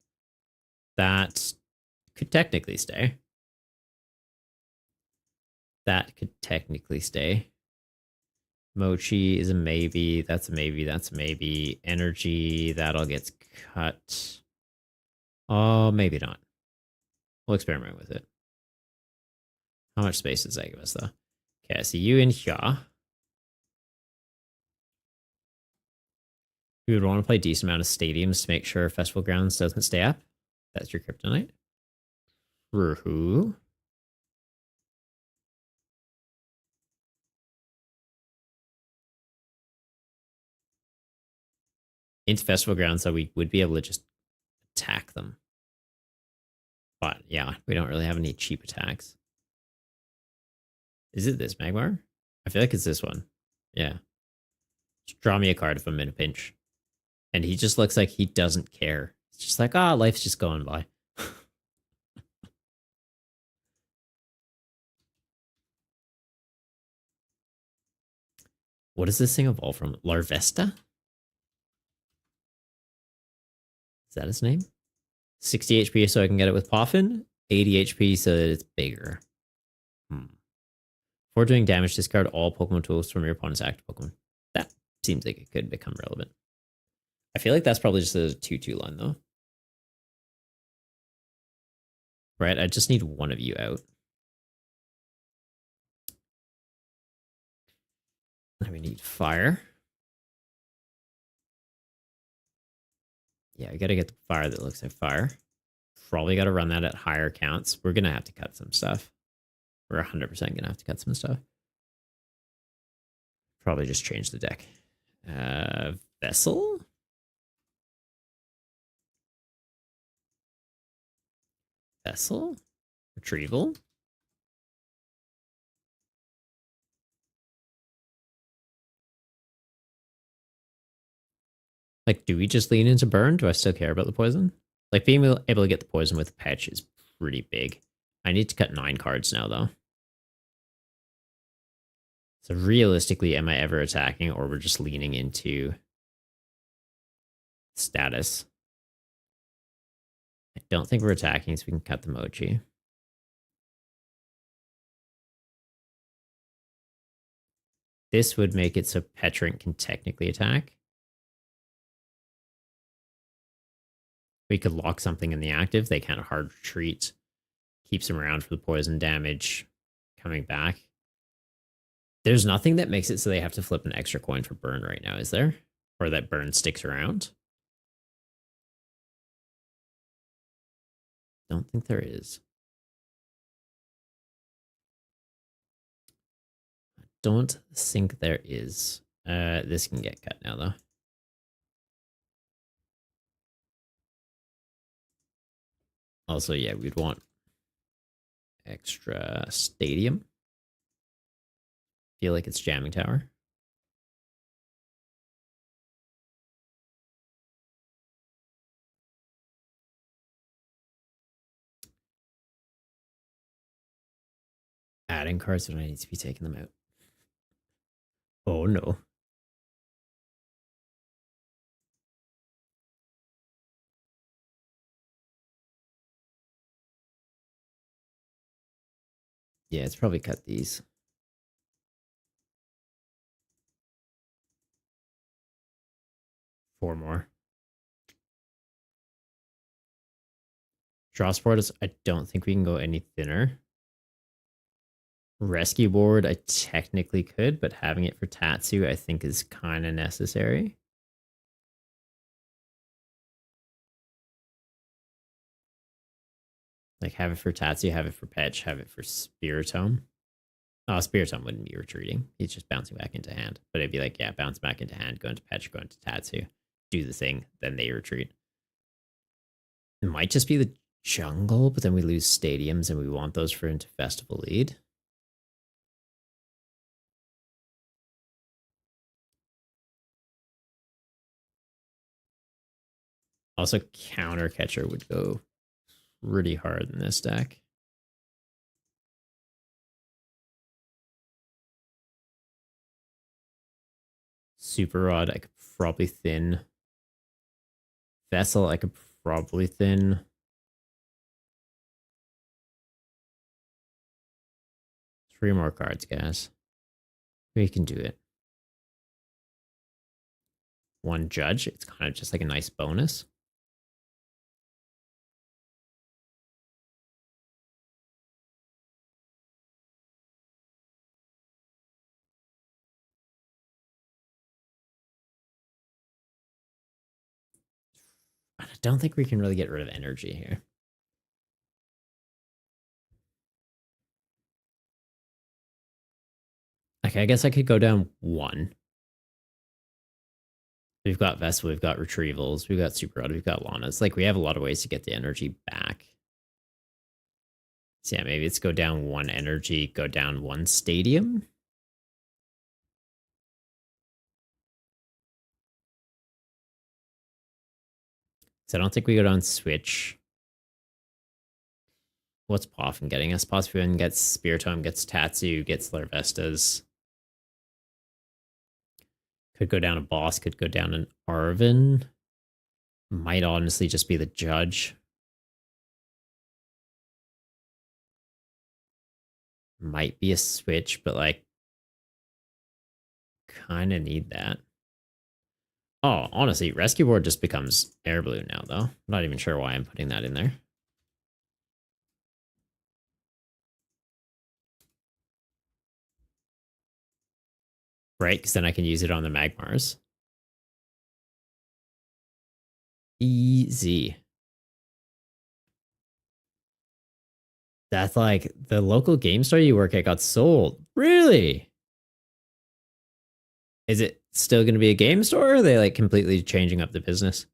That could technically stay. That could technically stay. Mochi is a maybe. That's a maybe. That's a maybe. Energy, that all gets cut. Oh, maybe not. We'll experiment with it. How much space does that give us, though? Okay, so you in here. We would want to play a decent amount of stadiums to make sure Festival Grounds doesn't stay up. That's your kryptonite. Woohoo. Into Festival Grounds, so we would be able to just attack them. But yeah, we don't really have any cheap attacks. Is it this Magmar? I feel like it's this one. Yeah. Just draw me a card if I'm in a pinch. And he just looks like he doesn't care. It's just like, life's just going by. What does this thing evolve from? Larvesta? Is that his name? 60 HP so I can get it with Poffin. 80 HP so that it's bigger. For doing damage, discard all Pokemon tools from your opponent's active Pokemon. That seems like it could become relevant. I feel like that's probably just a 2-2 line, though. Right? I just need one of you out. And we need fire. Yeah, we gotta get the fire that looks like fire. Probably gotta run that at higher counts. We're gonna have to cut some stuff. We're 100% gonna have to cut some stuff. Probably just change the deck. Vessel? Vessel? Retrieval? Like, do we just lean into burn? Do I still care about the poison? Like, being able to get the poison with Patch is pretty big. I need to cut 9 cards now, though. So realistically, am I ever attacking, or we're just leaning into status? I don't think we're attacking, so we can cut the Mochi. This would make it so Petrink can technically attack. We could lock something in the active. They can't hard retreat. Keeps them around for the poison damage. Coming back. There's nothing that makes it so they have to flip an extra coin for burn right now, is there? Or that burn sticks around? Don't think there is. Don't think there is. This can get cut now, though. Also, yeah, we'd want extra stadium. Feel like it's jamming tower. Adding cards when I need to be taking them out. Oh no. Yeah, it's probably cut these. Four more. Draw support is, I don't think we can go any thinner. Rescue board, I technically could, but having it for Tatsu, I think is kind of necessary. Like, have it for Tatsu, have it for Petch, have it for Spiritomb. Oh, Spiritomb wouldn't be retreating. He's just bouncing back into hand. But it'd be like, yeah, bounce back into hand, go into Petch, go into Tatsu, do the thing, then they retreat. It might just be the jungle, but then we lose stadiums and we want those for into Festival lead. Also, counter catcher would go pretty hard in this deck. Super Rod, I could probably thin Vessel, I could probably thin. Three more cards, guys. We can do it. One judge. It's kind of just like a nice bonus. I don't think we can really get rid of energy here. Okay, I guess I could go down one. We've got Vessel, we've got Retrievals, we've got Super Rod, we've got Lana's. Like, we have a lot of ways to get the energy back. So yeah, maybe it's go down one energy, go down one stadium. So I don't think we go down Switch. What's Poffin getting us? Poffin gets Spiritomb, gets Tatsu, gets Larvestas. Could go down a boss, could go down an Arvin. Might honestly just be the judge. Might be a switch, but like kind of need that. Oh, honestly, Rescue Board just becomes Air Balloon now, though. I'm not even sure why I'm putting that in there. Right, because then I can use it on the Magmars. Easy. That's like the local game store you work at got sold. Really? Is it still going to be a game store, or are they like completely changing up the business?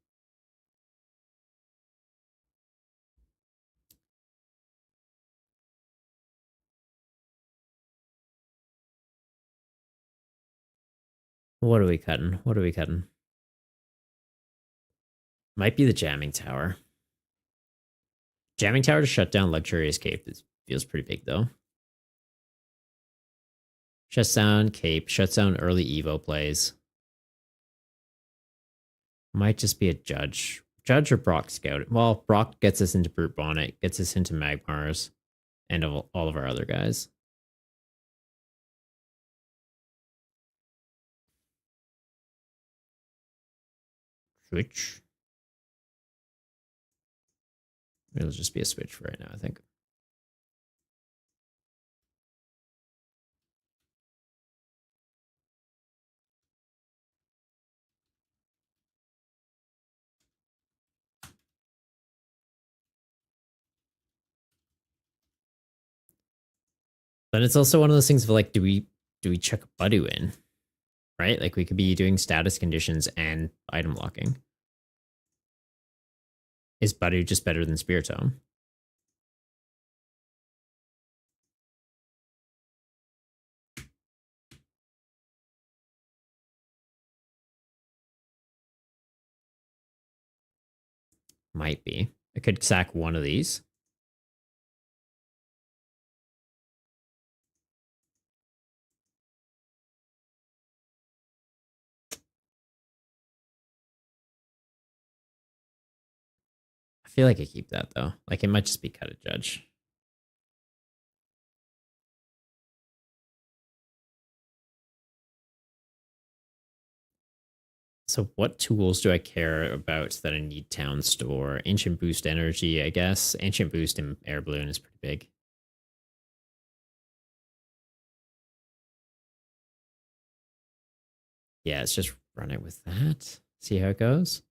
What are we cutting? What are we cutting? Might be the jamming tower. Jamming tower to shut down Luxurious Cape feels pretty big, though. Shuts down Cape, shuts down early Evo plays. Might just be a Judge. Judge or Brock Scout. Well, Brock gets us into Brute Bonnet, gets us into Magmars, and all of our other guys. Switch. It'll just be a switch for right now, I think. But it's also one of those things of like, do we chuck Budu in? Right? Like we could be doing status conditions and item locking. Is Budu just better than Spiritomb? Might be. I could sack one of these. I feel like I keep that though. Like it might just be cut a Judge. So what tools do I care about that I need town store? Ancient Boost Energy, I guess. Ancient Boost and Air Balloon is pretty big. Yeah, let's just run it with that. See how it goes.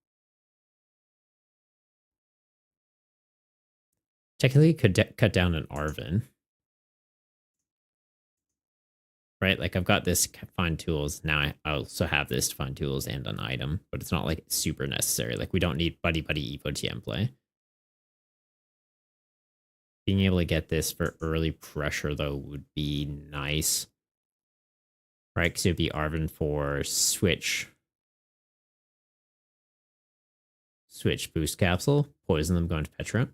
Technically, could cut down an Arvin. Right? Like I've got this find tools. Now I also have this to find tools and an item, but it's not like super necessary. Like we don't need Buddy Evo TM play. Being able to get this for early pressure though would be nice. Right? Because it would be Arvin for switch. Switch boost capsule. Poison them going to Petra.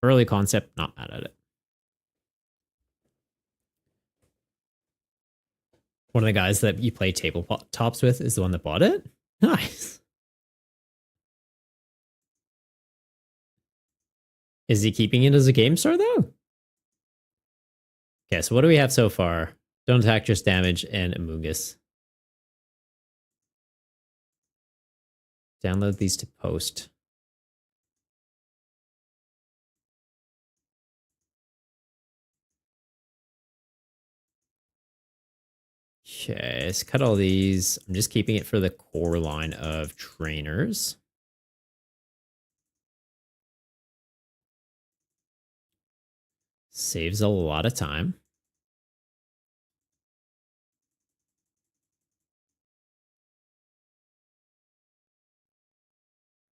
Early concept, not mad at it. One of the guys that you play tabletops with is the one that bought it? Nice. Is he keeping it as a game store, though? Okay, so what do we have so far? Don't attack, just damage, and Amoongus. Download these to post. Okay, let's cut all these. I'm just keeping it for the core line of trainers. Saves a lot of time.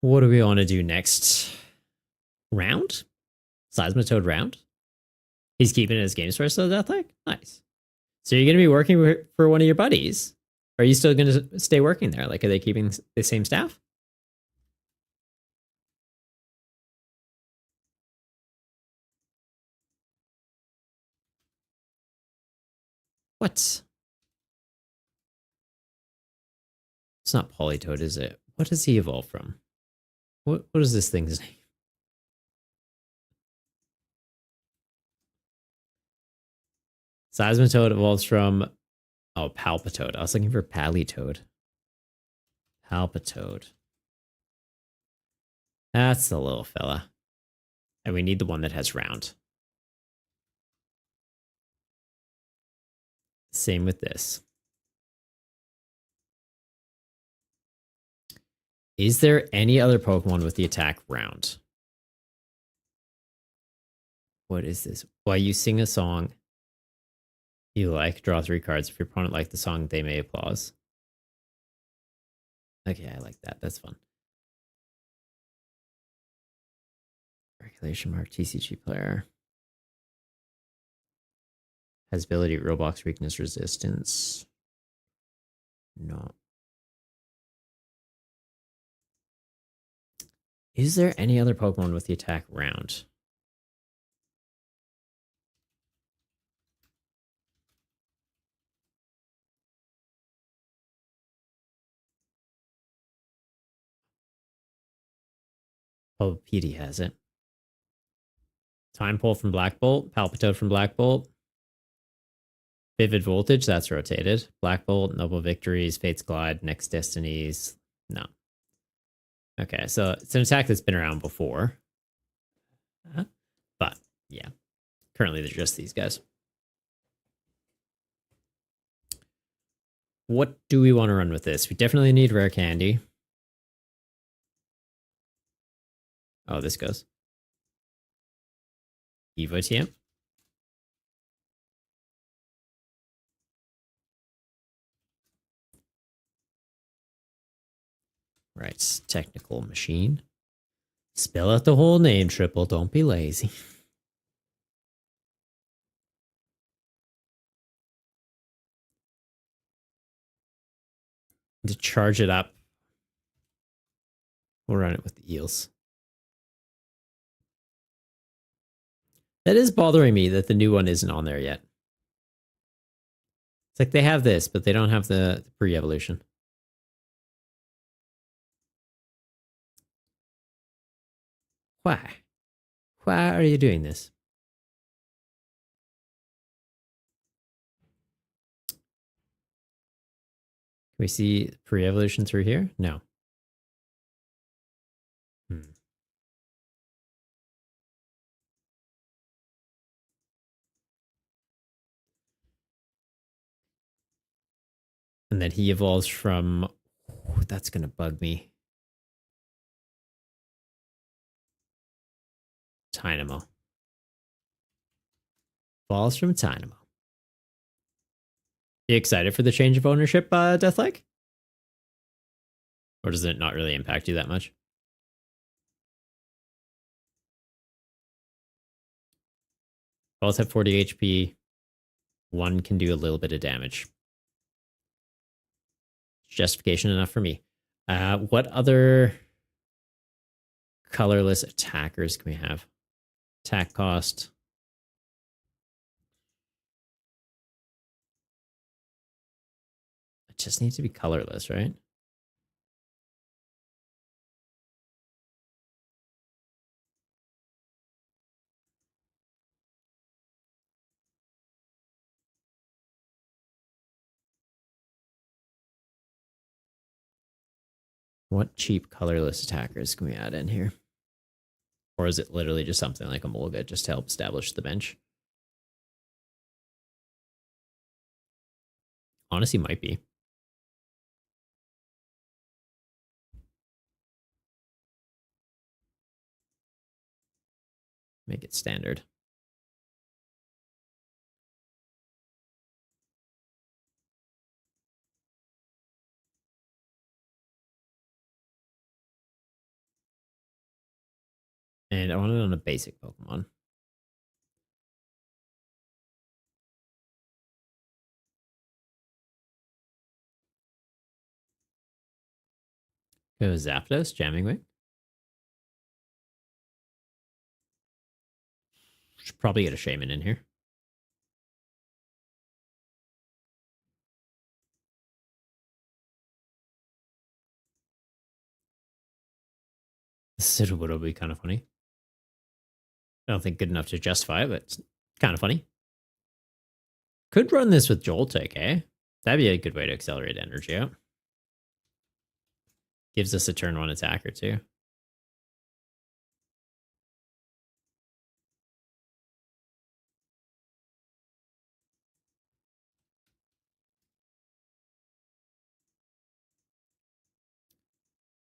What do we want to do next? Round? Seismitoad round? He's keeping it as game source so Deathlike? Nice. So you're going to be working for one of your buddies? Are you still going to stay working there? Like, are they keeping the same staff? What? It's not Polytoad, is it? What does he evolve from? What is this thing's name? Seismitoad evolves from... Oh, Palpitoad. I was looking for Palitoad. Palpitoad. That's the little fella. And we need the one that has round. Same with this. Is there any other Pokemon with the attack round? What is this? While you sing a song you like, draw 3 cards. If your opponent liked the song, they may applause. Okay, I like that. That's fun. Regulation mark TCG player. Has ability, Roblox, weakness, resistance. No. Is there any other Pokemon with the attack round? Oh, PD has it. Time Pull from Black Bolt, Palpitoad from Black Bolt. Vivid Voltage, that's rotated. Black Bolt, Noble Victories, Fate's Glide, Next Destinies. No. Okay, so it's an attack that's been around before. But, yeah. Currently, they're just these guys. What do we want to run with this? We definitely need Rare Candy. Oh, this goes. Evo TM. Right, Technical Machine. Spell out the whole name, Triple. Don't be lazy. To charge it up, we'll run it with the eels. That is bothering me that the new one isn't on there yet. It's like they have this, but they don't have the pre-evolution. Why? Why are you doing this? Can we see pre-evolution through here? No. And then he evolves from... Oh, that's going to bug me. Tynamo. Evolves from Tynamo. You excited for the change of ownership, Deathlike? Or does it not really impact you that much? Both have 40 HP. One can do a little bit of damage. Justification enough for me. What other colorless attackers can we have? Attack cost. just needs to be colorless, right? What cheap colorless attackers can we add in here? Or is it literally just something like a Mulga just to help establish the bench? Honestly, might be. Make it standard. And I want it on a basic Pokemon. Go Zapdos, Jamming Wing. Should probably get a Shaman in here. Citadel would be kind of funny. I don't think good enough to justify it, but it's kind of funny. Could run this with Joltik, eh? That'd be a good way to accelerate energy out. Gives us a turn one attacker too.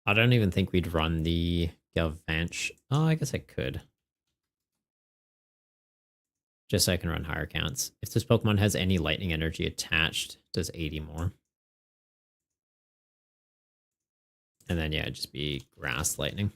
I don't even think we'd run the Galvantch. Oh, I guess I could. Just so I can run higher counts. If this Pokemon has any lightning energy attached, does 80 more. And then, yeah, it'd just be grass lightning.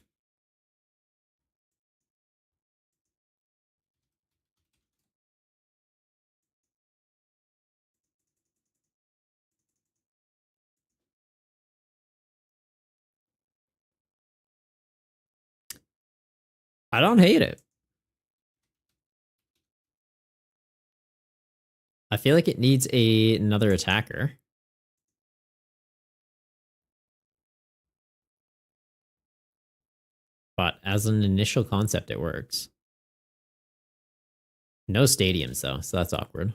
I don't hate it. I feel like it needs another attacker. But as an initial concept, it works. No stadiums, though, so that's awkward.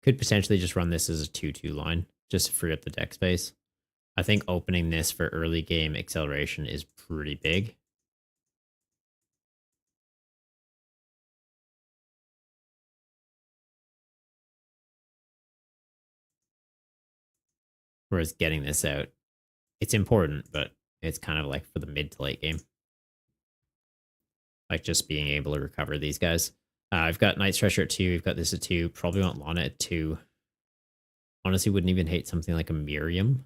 Could potentially just run this as a 2-2 line, just to free up the deck space. I think opening this for early game acceleration is pretty big. Whereas getting this out, it's important, but it's kind of like for the mid to late game. Like just being able to recover these guys. I've got Night Stretcher at 2. We've got this at 2. Probably want Lana at 2. Honestly, wouldn't even hate something like a Miriam.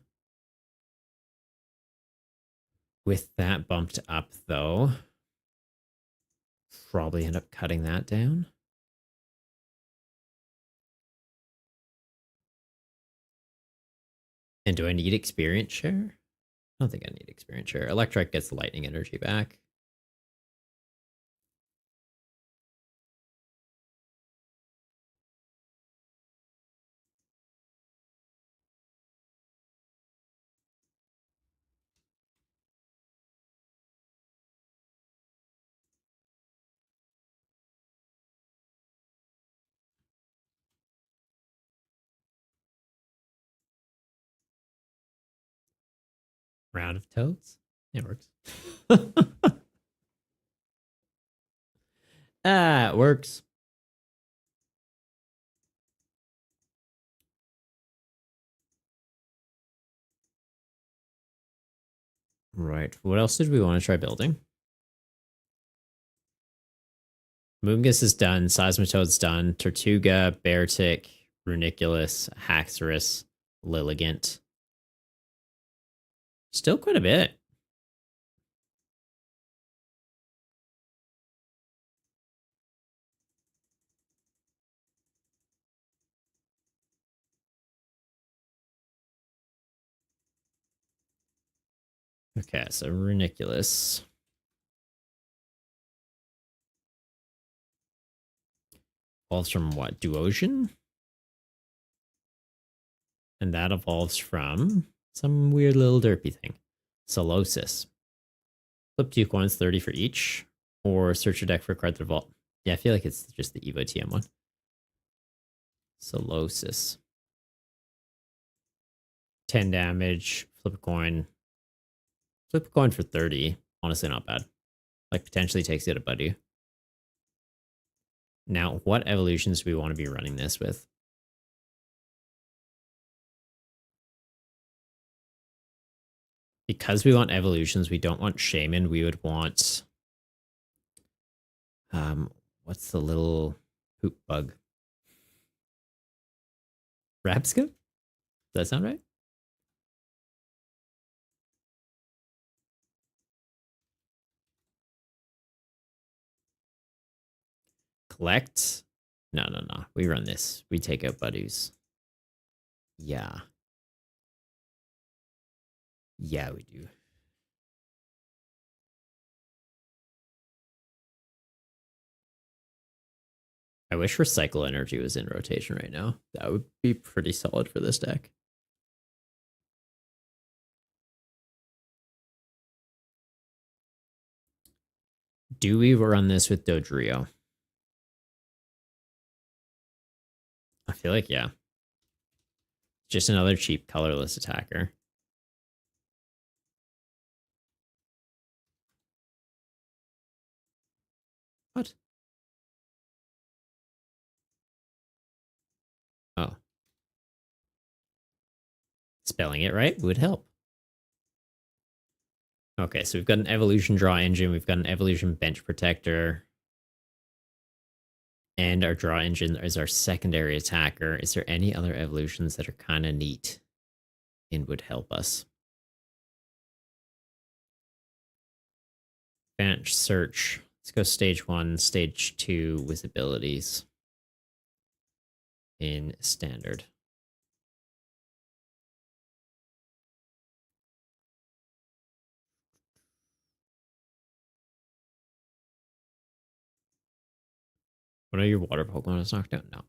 With that bumped up, though, probably end up cutting that down. And do I need experience share? I don't think I need experience share. Electric gets the lightning energy back. Round of toads. It works. It works. Right. What else did we want to try building? Moongus is done. Seismitoad's done. Tortuga, Beartic, Runiculus, Haxorus, Lilligant. Still quite a bit. Okay, so Runiculus. evolves from what? Duosion? And that evolves from some weird little derpy thing. Solosis. Flip 2 coins, 30 for each. Or search your deck for a card that evolve. Yeah, I feel like it's just the Evo TM one. Solosis. 10 damage. Flip a coin. Flip a coin for 30. Honestly, not bad. Like, potentially takes it above you. Now, what evolutions do we want to be running this with? Because we want evolutions, we don't want Shaman. We would want... what's the little poop bug? Rapska? Does that sound right? Collect? No. We run this. We take out buddies. Yeah. Yeah, we do. I wish Recycle Energy was in rotation right now. That would be pretty solid for this deck. Do we run this with Dodrio? I feel like, yeah. Just another cheap colorless attacker. What? Oh. Spelling it right would help. Okay, so we've got an evolution draw engine, we've got an evolution bench protector, and our draw engine is our secondary attacker. Is there any other evolutions that are kind of neat and would help us? Bench search. Let's go stage 1, stage 2 with abilities in standard. What are your water Pokemon is knocked out? No.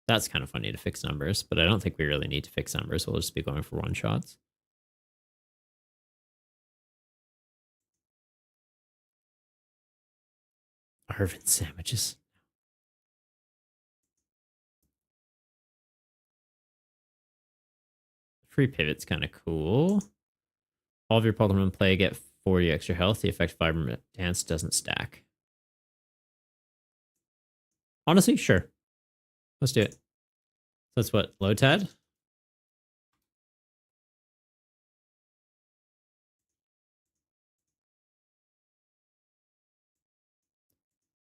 That's kind of funny to fix numbers, but I don't think we really need to fix numbers. We'll just be going for one shots. Arvin sandwiches. Free pivot's kind of cool. All of your Pokemon play get 40 extra health. The effect Vibrant Dance doesn't stack. Honestly, sure. Let's do it. That's what, Lotad?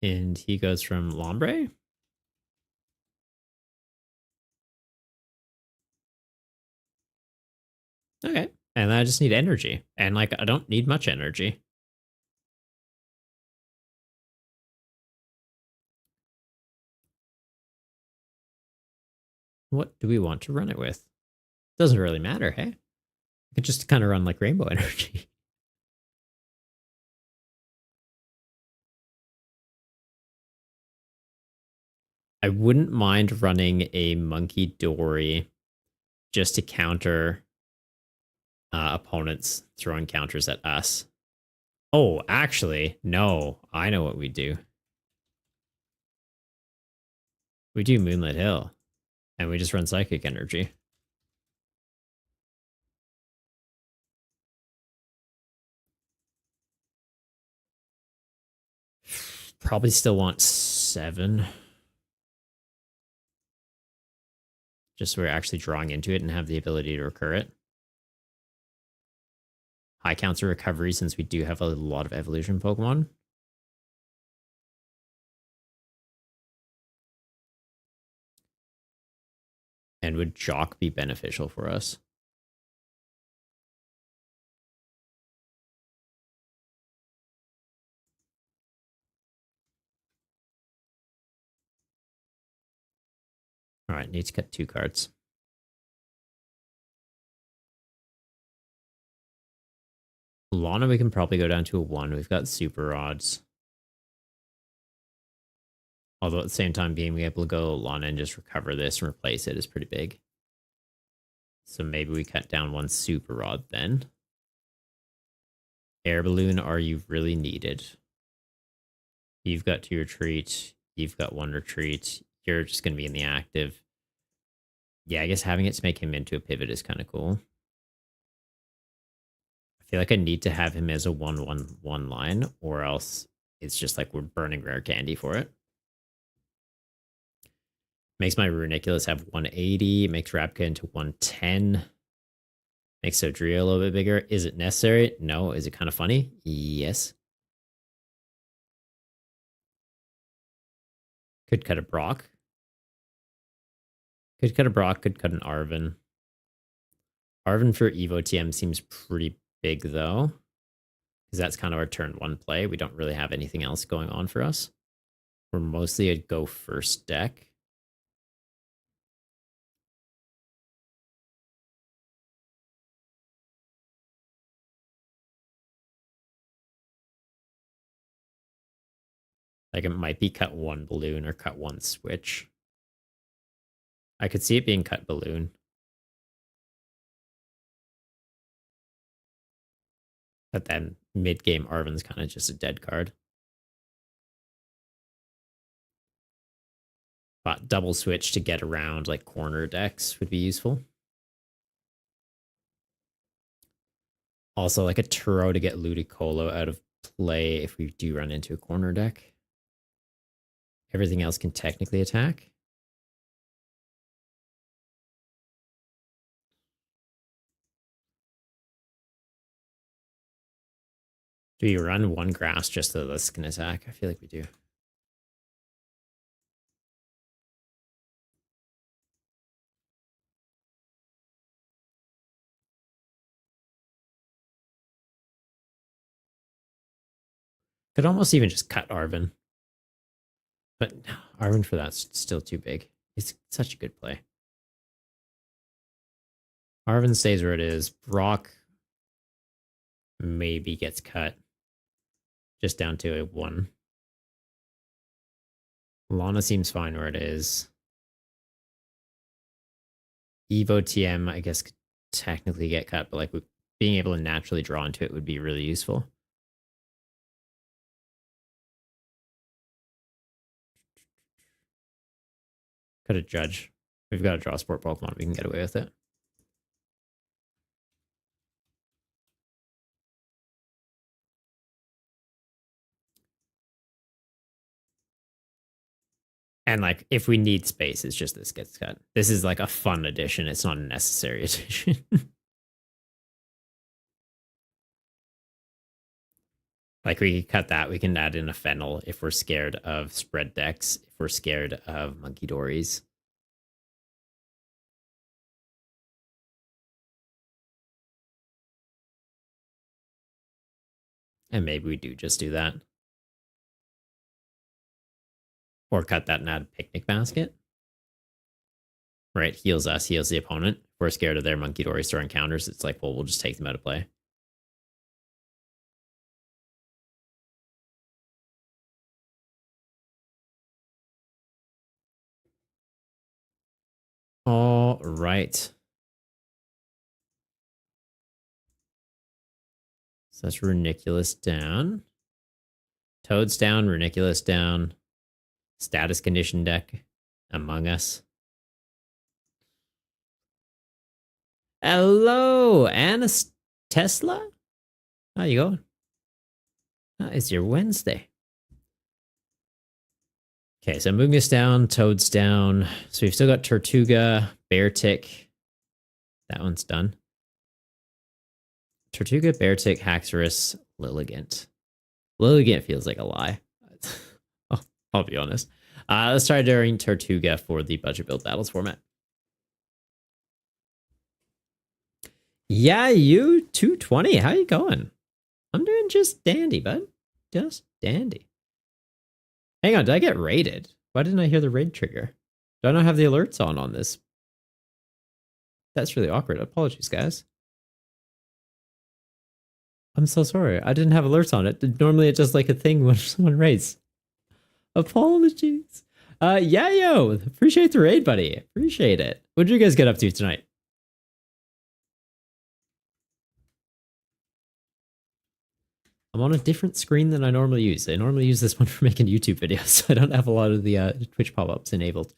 And he goes from Lombre. Okay. And I just need energy. And like, I don't need much energy. What do we want to run it with? Doesn't really matter, hey? I could just kind of run like rainbow energy. I wouldn't mind running a Monkey Dory just to counter opponents throwing counters at us. Oh, actually, no. I know what we do. We do Moonlit Hill. And we just run Psychic Energy. Probably still want 7. Just so we're actually drawing into it and have the ability to recur it. High counter recovery since we do have a lot of evolution Pokemon. And would Jock be beneficial for us? All right, need to cut 2 cards. Lana, we can probably go down to a 1. We've got super odds. Although at the same time, being able to go Lana and just recover this and replace it is pretty big. So maybe we cut down 1 super rod then. Air balloon, are you really needed? You've got 2 retreat. You've got 1 retreat. You're just going to be in the active. Yeah, I guess having it to make him into a pivot is kind of cool. I feel like I need to have him as a 1/1/1 line, or else it's just like we're burning rare candy for it. Makes my Runiculus have 180. Makes Rapka into 110. Makes Sodria a little bit bigger. Is it necessary? No. Is it kind of funny? Yes. Could cut a Brock. Could cut a Brock. Could cut an Arven. Arven for Evo TM seems pretty big, though. Because that's kind of our turn 1 play. We don't really have anything else going on for us. We're mostly a go first deck. Like it might be cut 1 balloon or cut 1 switch. I could see it being cut balloon. But then mid-game Arven's kind of just a dead card. But double switch to get around like corner decks would be useful. Also like a Turo to get Ludicolo out of play if we do run into a corner deck. Everything else can technically attack. Do we run 1 grass just so this can attack? I feel like we do. Could almost even just cut Arven. But Arven for that's still too big. It's such a good play. Arven stays where it is. Brock maybe gets cut. Just down to a 1. Lana seems fine where it is. Evo TM, I guess, could technically get cut, but like being able to naturally draw into it would be really useful. Cut a Judge. We've got a draw sport Pokemon. We can get away with it. And like, if we need space, it's just this gets cut. This is like a fun addition. It's not a necessary addition. Like we could cut that. We can add in a Fennel if we're scared of spread decks. If we're scared of Monkey Dories. And maybe we do just do that. Or cut that and add a Picnic Basket. Right, heals us, heals the opponent. If we're scared of their Monkey Dory store encounters, it's like, well, we'll just take them out of play. All right. So that's Runiculus down. Toad's down, Runiculus down. Status condition deck. Among Us. Hello, Anna Tesla? How you going? It's your Wednesday. Okay, so Mungus down, Toad's down. So we've still got Tortuga, Beartic. That one's done. Tortuga, Beartic, Haxorus, Lilligant. Lilligant feels like a lie. I'll be honest. Let's try during Tortuga for the budget build battles format. Yeah, you 220. How you going? I'm doing just dandy, bud. Just dandy. Hang on, did I get raided? Why didn't I hear the raid trigger? Do I not have the alerts on this? That's really awkward. Apologies, guys. I'm so sorry. I didn't have alerts on it. Normally it's just like a thing when someone raids. Apologies. Yeah, yo. Appreciate the raid, buddy. Appreciate it. What did you guys get up to tonight? I'm on a different screen than I normally use. I normally use this one for making YouTube videos. So I don't have a lot of the Twitch pop-ups enabled.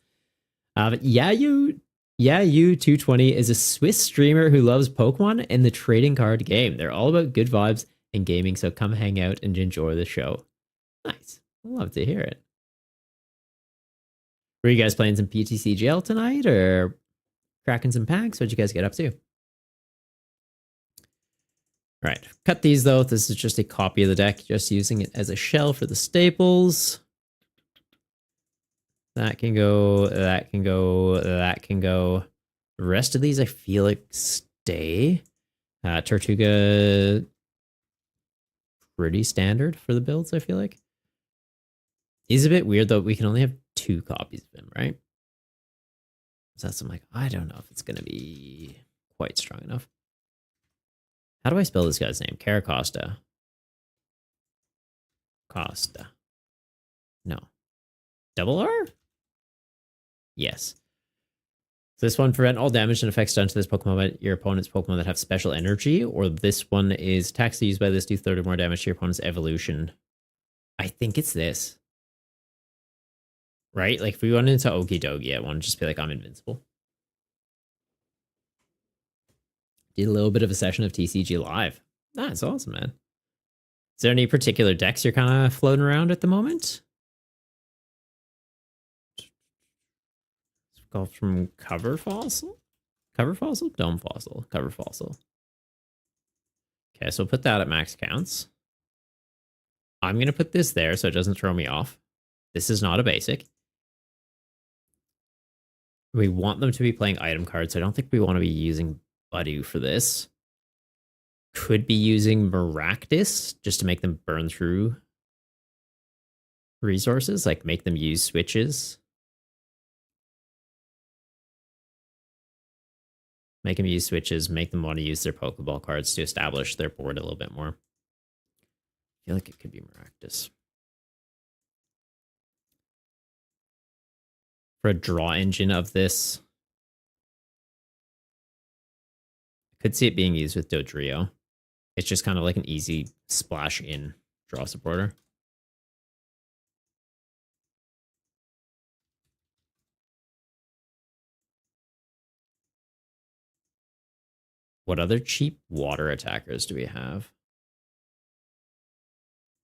But yeah, you 220 is a Swiss streamer who loves Pokemon and the trading card game. They're all about good vibes and gaming, so come hang out and enjoy the show. Nice. Love to hear it. Were you guys playing some PTCGL tonight or cracking some packs? What'd you guys get up to? All right, cut these though. This is just a copy of the deck, just using it as a shell for the staples. That can go, that can go, that can go. The rest of these I feel like stay. Tortuga, pretty standard for the builds, I feel like. Is a bit weird though, we can only have 2 copies of him, right? So that's, I'm like, I don't know if it's gonna be quite strong enough. How do I spell this guy's name? Caracosta. Costa. No. Double R? Yes. So this one, prevent all damage and effects done to this Pokemon by your opponent's Pokemon that have special energy, or this one is attacks used by this do 30 more damage to your opponent's evolution. I think it's this. Right? Like if we went into Okidogi, I want to just be like, I'm invincible. Did a little bit of a session of TCG Live. That's awesome, man. Is there any particular decks you're kind of floating around at the moment? Let's go from Cover Fossil? Cover Fossil? Dome Fossil. Cover Fossil. Okay, so put that at max counts. I'm going to put this there so it doesn't throw me off. This is not a basic. We want them to be playing item cards, so I don't think we want to be using Budu for this. Could be using Maractus just to make them burn through resources, like make them use switches. Make them use switches, make them want to use their Pokeball cards to establish their board a little bit more. I feel like it could be Maractus. For a draw engine of this, I could see it being used with Dodrio. It's just kind of like an easy splash in draw supporter. What other cheap water attackers do we have?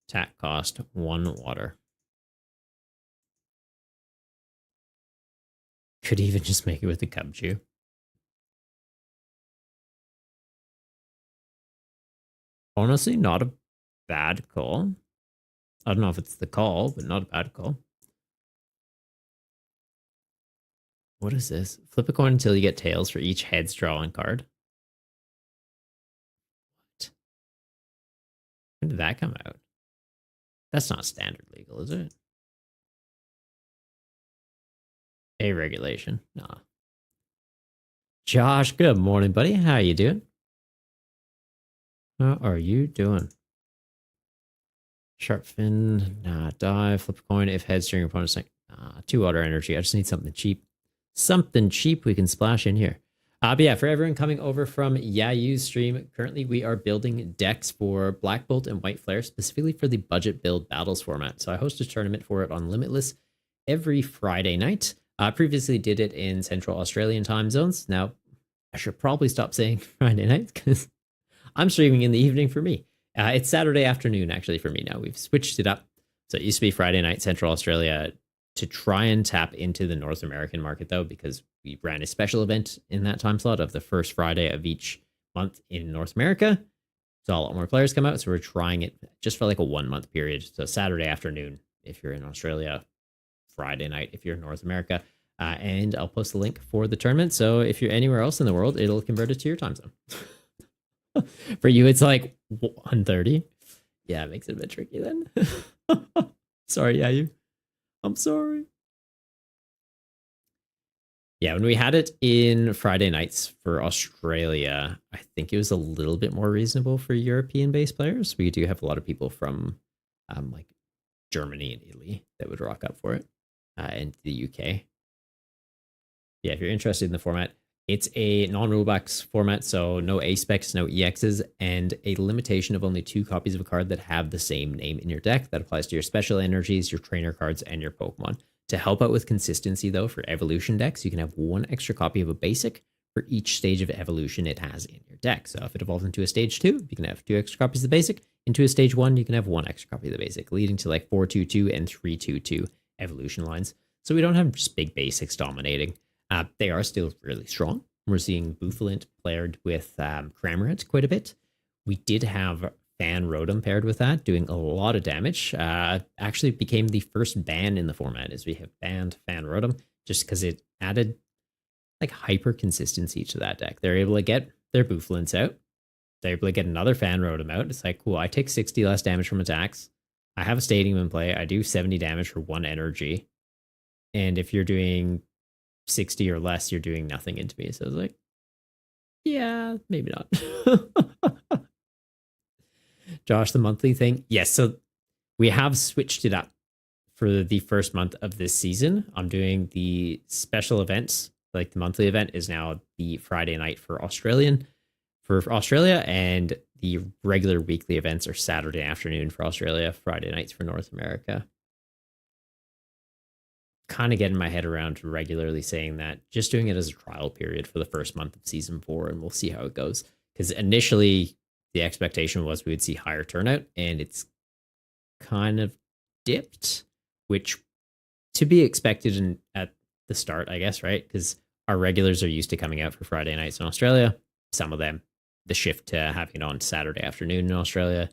Attack cost 1 water. Could even just make it with the Cubchoo. Honestly, not a bad call. I don't know if it's the call, but not a bad call. What is this? Flip a coin until you get tails for each heads drawing card. What? When did that come out? That's not standard legal, is it? A regulation. Nah. Josh, good morning, buddy. How you doing? How are you doing? Sharp fin. Nah, dive. Flip a coin if heads during your opponent's like 2 water energy. I just need something cheap. Something cheap we can splash in here. But yeah, for everyone coming over from Yayu's stream, currently we are building decks for Black Bolt and White Flare, specifically for the budget build battles format. So I host a tournament for it on Limitless every Friday night. I previously did it in Central Australian time zones. Now, I should probably stop saying Friday night because I'm streaming in the evening for me. It's Saturday afternoon, actually, for me now. We've switched it up. So it used to be Friday night, Central Australia, to try and tap into the North American market, though, because we ran a special event in that time slot of the first Friday of each month in North America. So a lot more players come out. So we're trying it just for like a 1 month period. So Saturday afternoon, if you're in Australia, Friday night, if you're in North America. And I'll post the link for the tournament. So if you're anywhere else in the world, it'll convert it to your time zone. For you, it's like 1:30. Yeah, it makes it a bit tricky then. Sorry, yeah, you. I'm sorry. Yeah, when we had it in Friday nights for Australia, I think it was a little bit more reasonable for European-based players. We do have a lot of people from like Germany and Italy that would rock up for it, and the UK. Yeah, if you're interested in the format, it's a non-rulebox format, so no A specs, no EXs, and a limitation of only 2 copies of a card that have the same name in your deck. That applies to your special energies, your trainer cards, and your Pokemon. To help out with consistency, though, for evolution decks, you can have 1 extra copy of a basic for each stage of evolution it has in your deck. So if it evolves into a stage 2, you can have 2 extra copies of the basic. Into a stage 1, you can have 1 extra copy of the basic, leading to like 4-2-2 and 3-2-2 evolution lines. So we don't have just big basics dominating. They are still really strong. We're seeing Bouffalant paired with Cramorant quite a bit. We did have Fan Rotom paired with that, doing a lot of damage. Actually became the first ban in the format, as we have banned Fan Rotom, just because it added like hyper consistency to that deck. They're able to get their Bouffalants out. They're able to get another Fan Rotom out. It's like, cool, I take 60 less damage from attacks. I have a Stadium in play. I do 70 damage for 1 energy. And if you're doing 60 or less, you're doing nothing into me. So I was like, yeah, maybe not. Josh, the monthly thing. Yes, so we have switched it up for the first month of this season. I'm doing the special events. Like the monthly event is now the Friday night for Australia, and the regular weekly events are Saturday afternoon for Australia, Friday nights for North America. Kind of getting my head around regularly saying that, just doing it as a trial period for the first month of season 4, and we'll see how it goes. Because initially the expectation was we would see higher turnout, and it's kind of dipped, which to be expected at the start, I guess, right? Because our regulars are used to coming out for Friday nights in Australia. Some of them, the shift to having it on Saturday afternoon in Australia,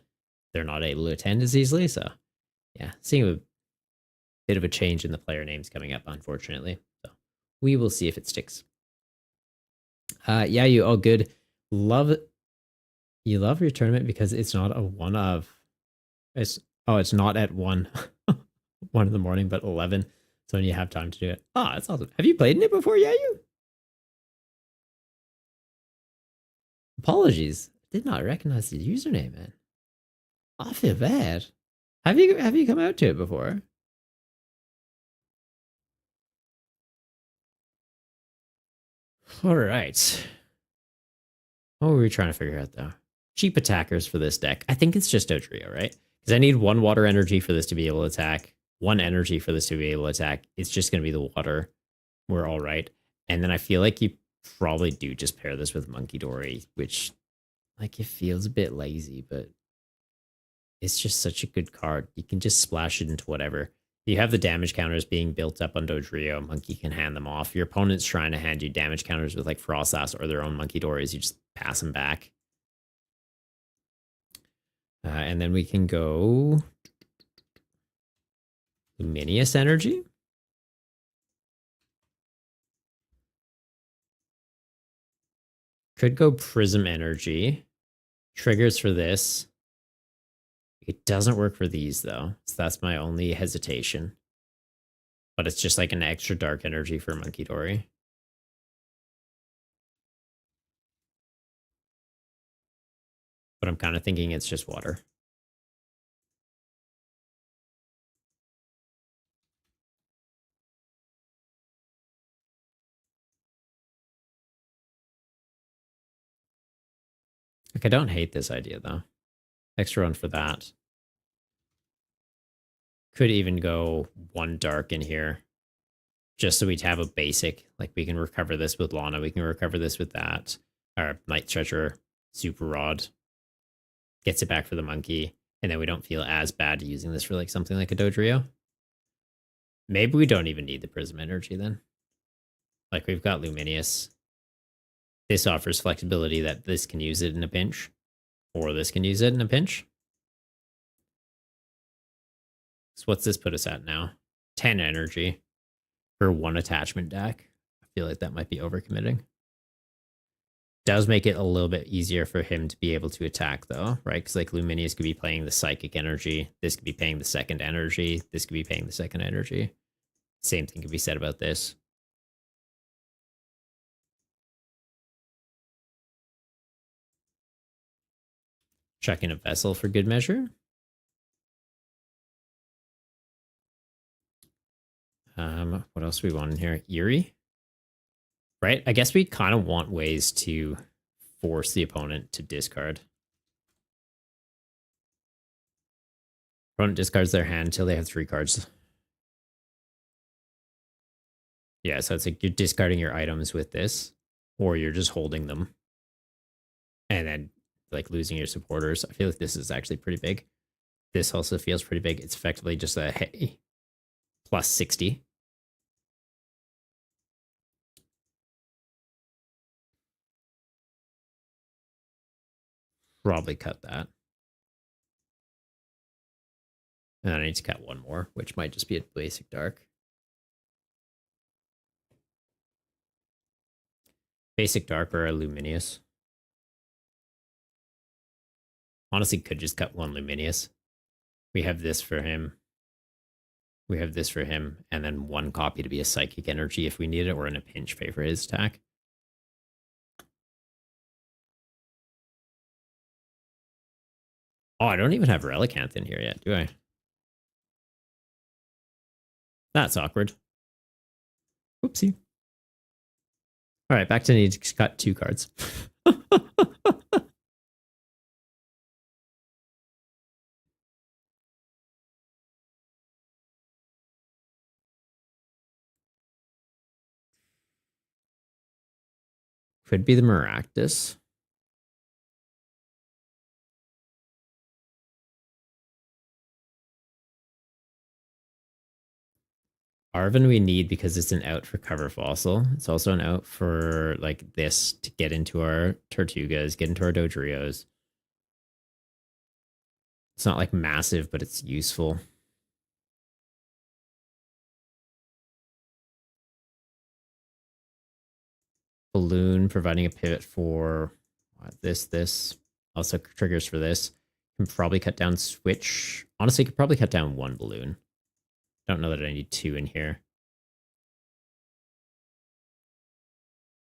they're not able to attend as easily. So yeah, seeing a bit of a change in the player names coming up, unfortunately. So we will see if it sticks. Yeah, you all good. You love your tournament because it's not a one of. It's not at 1 in the morning, but 11. So when you have time to do it. Oh, that's awesome. Have you played in it before? Yeah, you. Apologies. Did not recognize the username, man. I feel bad. Have you come out to it before? All right. What were we trying to figure out though? Cheap attackers for this deck. I think it's just Dodrio, right? Because I need 1 water energy for this to be able to attack, 1 energy for this to be able to attack. It's just going to be the water. We're all right. And then I feel like you probably do just pair this with Monkey Dory, which like it feels a bit lazy, but it's just such a good card. You can just splash it into whatever. You have the damage counters being built up on Dodrio. Monkey can hand them off. Your opponent's trying to hand you damage counters with like Frostlass or their own Monkey Dories. You just pass them back. And then we can go Luminous Energy. Could go Prism Energy. Triggers for this. It doesn't work for these though. So that's my only hesitation. But it's just like an extra dark energy for Monkey Dory. But I'm kind of thinking it's just water. Like, I don't hate this idea though. Extra run for that. Could even go 1 dark in here. Just so we'd have a basic. Like we can recover this with Lana. We can recover this with that. Or Night Treasure, Super Rod. Gets it back for the monkey. And then we don't feel as bad using this for like something like a Dodrio. Maybe we don't even need the Prism Energy then. Like we've got Luminous. This offers flexibility that this can use it in a pinch. Or this can use it in a pinch. So what's this put us at now? 10 energy for 1 attachment deck. I feel like that might be overcommitting. Does make it a little bit easier for him to be able to attack though, right? Because like Luminous could be playing the psychic energy. This could be paying the second energy. This could be paying the second energy. Same thing could be said about this. Checking a vessel for good measure. What else do we want in here? Eerie. Right? I guess we kind of want ways to force the opponent to discard. Opponent discards their hand until they have 3 cards. Yeah, so it's like you're discarding your items with this, or you're just holding them. And then like losing your supporters. I feel like this is actually pretty big. This also feels pretty big. It's effectively just a hey plus 60. Probably cut that. And I need to cut one more, which might just be a basic dark. Basic dark or a luminous. Honestly, could just cut one luminous. We have this for him. We have this for him, and then one copy to be a psychic energy if we need it, or in a pinch pay for his attack. Oh, I don't even have Relicanth in here yet, do I? That's awkward. Oopsie. All right, back to need to cut 2 cards. Could be the Maractus. Arvin we need because it's an out for cover fossil. It's also an out for like this to get into our Tortugas, get into our Dodrios. It's not like massive, but it's useful. Balloon providing a pivot for this. Also triggers for this. Can probably cut down switch. Honestly, could probably cut down 1 balloon. Don't know that I need 2 in here.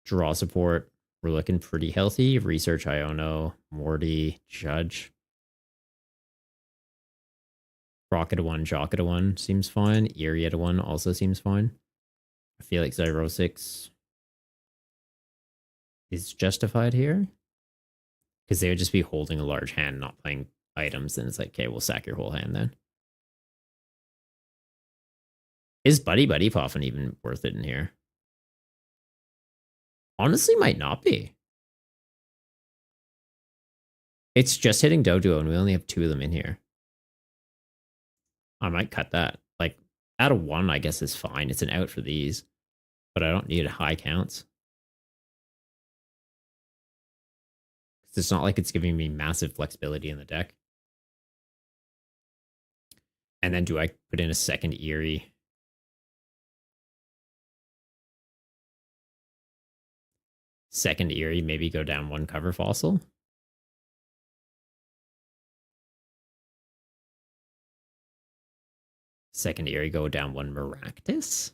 Draw support. We're looking pretty healthy. Research Iono, Morty, Judge. Rocket 1, Jocket 1 seems fine. Eerie 1 also seems fine. I feel like 6 is justified here. Because they would just be holding a large hand, not playing items. Then it's like, okay, we'll sack your whole hand then. Is Buddy Poffin even worth it in here? Honestly, might not be. It's just hitting Doduo, and we only have 2 of them in here. I might cut that. Like, out of 1, I guess is fine. It's an out for these, but I don't need high counts. It's not like it's giving me massive flexibility in the deck. And then do I put in a second Eerie? Second Eerie, maybe go down 1 cover fossil. Second Eerie, go down 1 Maractus.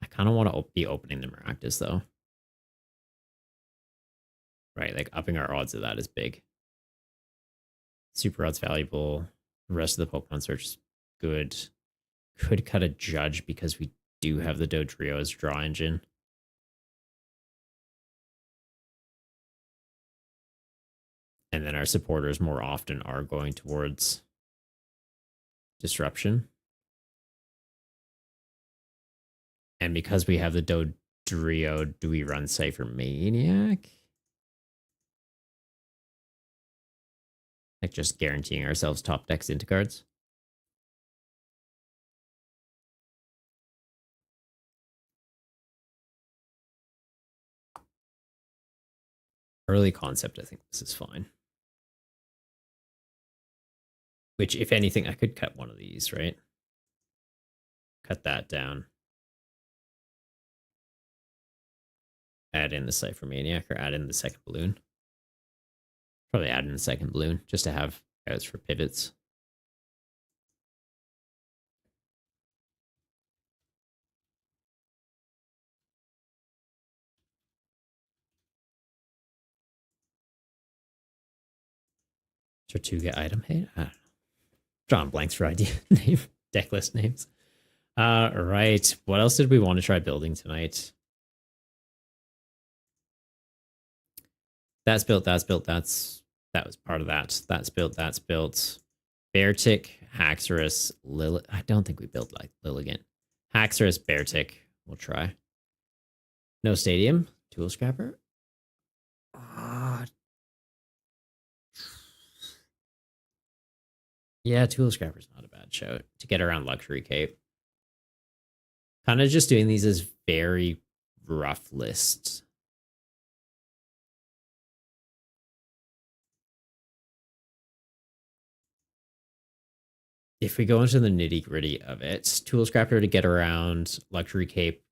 I kind of want to be opening the Maractus, though. Right, like upping our odds of that is big. Super odds valuable. The rest of the Pokemon search is good. Could cut a Judge because we do have the Dodrio as draw engine. And then our supporters more often are going towards Disruption. And because we have the Dodrio, do we run Cypher Maniac? Like just guaranteeing ourselves top decks into cards. Early concept, I think this is fine. Which, if anything, I could cut one of these, right? Cut that down. Add in the Cypher Maniac or add in the second balloon. Probably add in the second balloon just to have outs for pivots. Tortuga item. Hey, drawing blanks for idea name deck list names. Right. What else did we want to try building tonight? That's built. That was part of that. That's built. Beartick, Haxorus, Lil. I don't think we built like Lilligant. Haxorus, Beartick. We'll try. No stadium. Tool Scrapper. Yeah, Tool Scrapper's not a bad shout to get around Luxury Cape. Kind of just doing these as very rough lists. If we go into the nitty gritty of it, Tool Scrapper to get around Luxury Cape,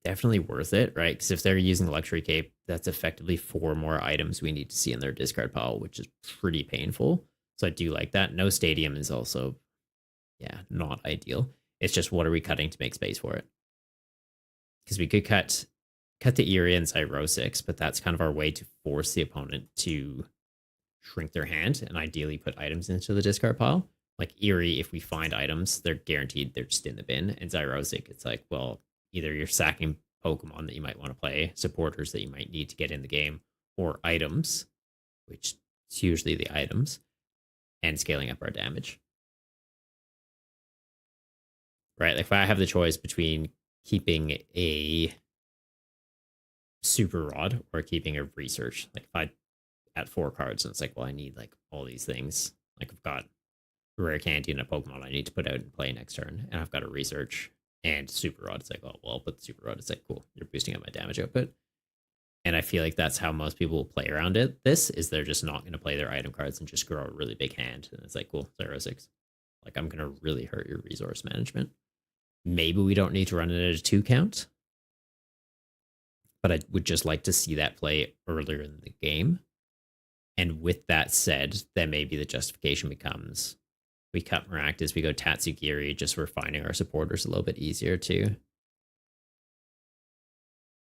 definitely worth it, right? Because if they're using Luxury Cape, that's effectively 4 more items we need to see in their discard pile, which is pretty painful. So I do like that. No stadium is also, yeah, not ideal. It's just what are we cutting to make space for it? Because we could cut the Eerie inside row 6, but that's kind of our way to force the opponent to shrink their hand and ideally put items into the discard pile. Like Eerie, if we find items, they're guaranteed they're just in the bin. And Xyrosic, it's like, well, either you're sacking Pokemon that you might want to play, supporters that you might need to get in the game, or items, which is usually the items, and scaling up our damage. Right? Like if I have the choice between keeping a Super Rod or keeping a Research, like if I at 4 cards and it's like, well, I need like all these things. Like I've got Rare Candy and a Pokemon I need to put out and play next turn, and I've got a Research and Super Rod. It's like, oh, well, I'll put the Super Rod. It's like, cool, you're boosting up my damage output. And I feel like that's how most people will play around it. This is they're just not going to play their item cards and just grow a really big hand. And it's like, cool, 0-6. Like, I'm going to really hurt your resource management. Maybe we don't need to run it at a 2 count. But I would just like to see that play earlier in the game. And with that said, then maybe the justification becomes we cut Maractus, we go Tatsugiri, just for finding our supporters a little bit easier too.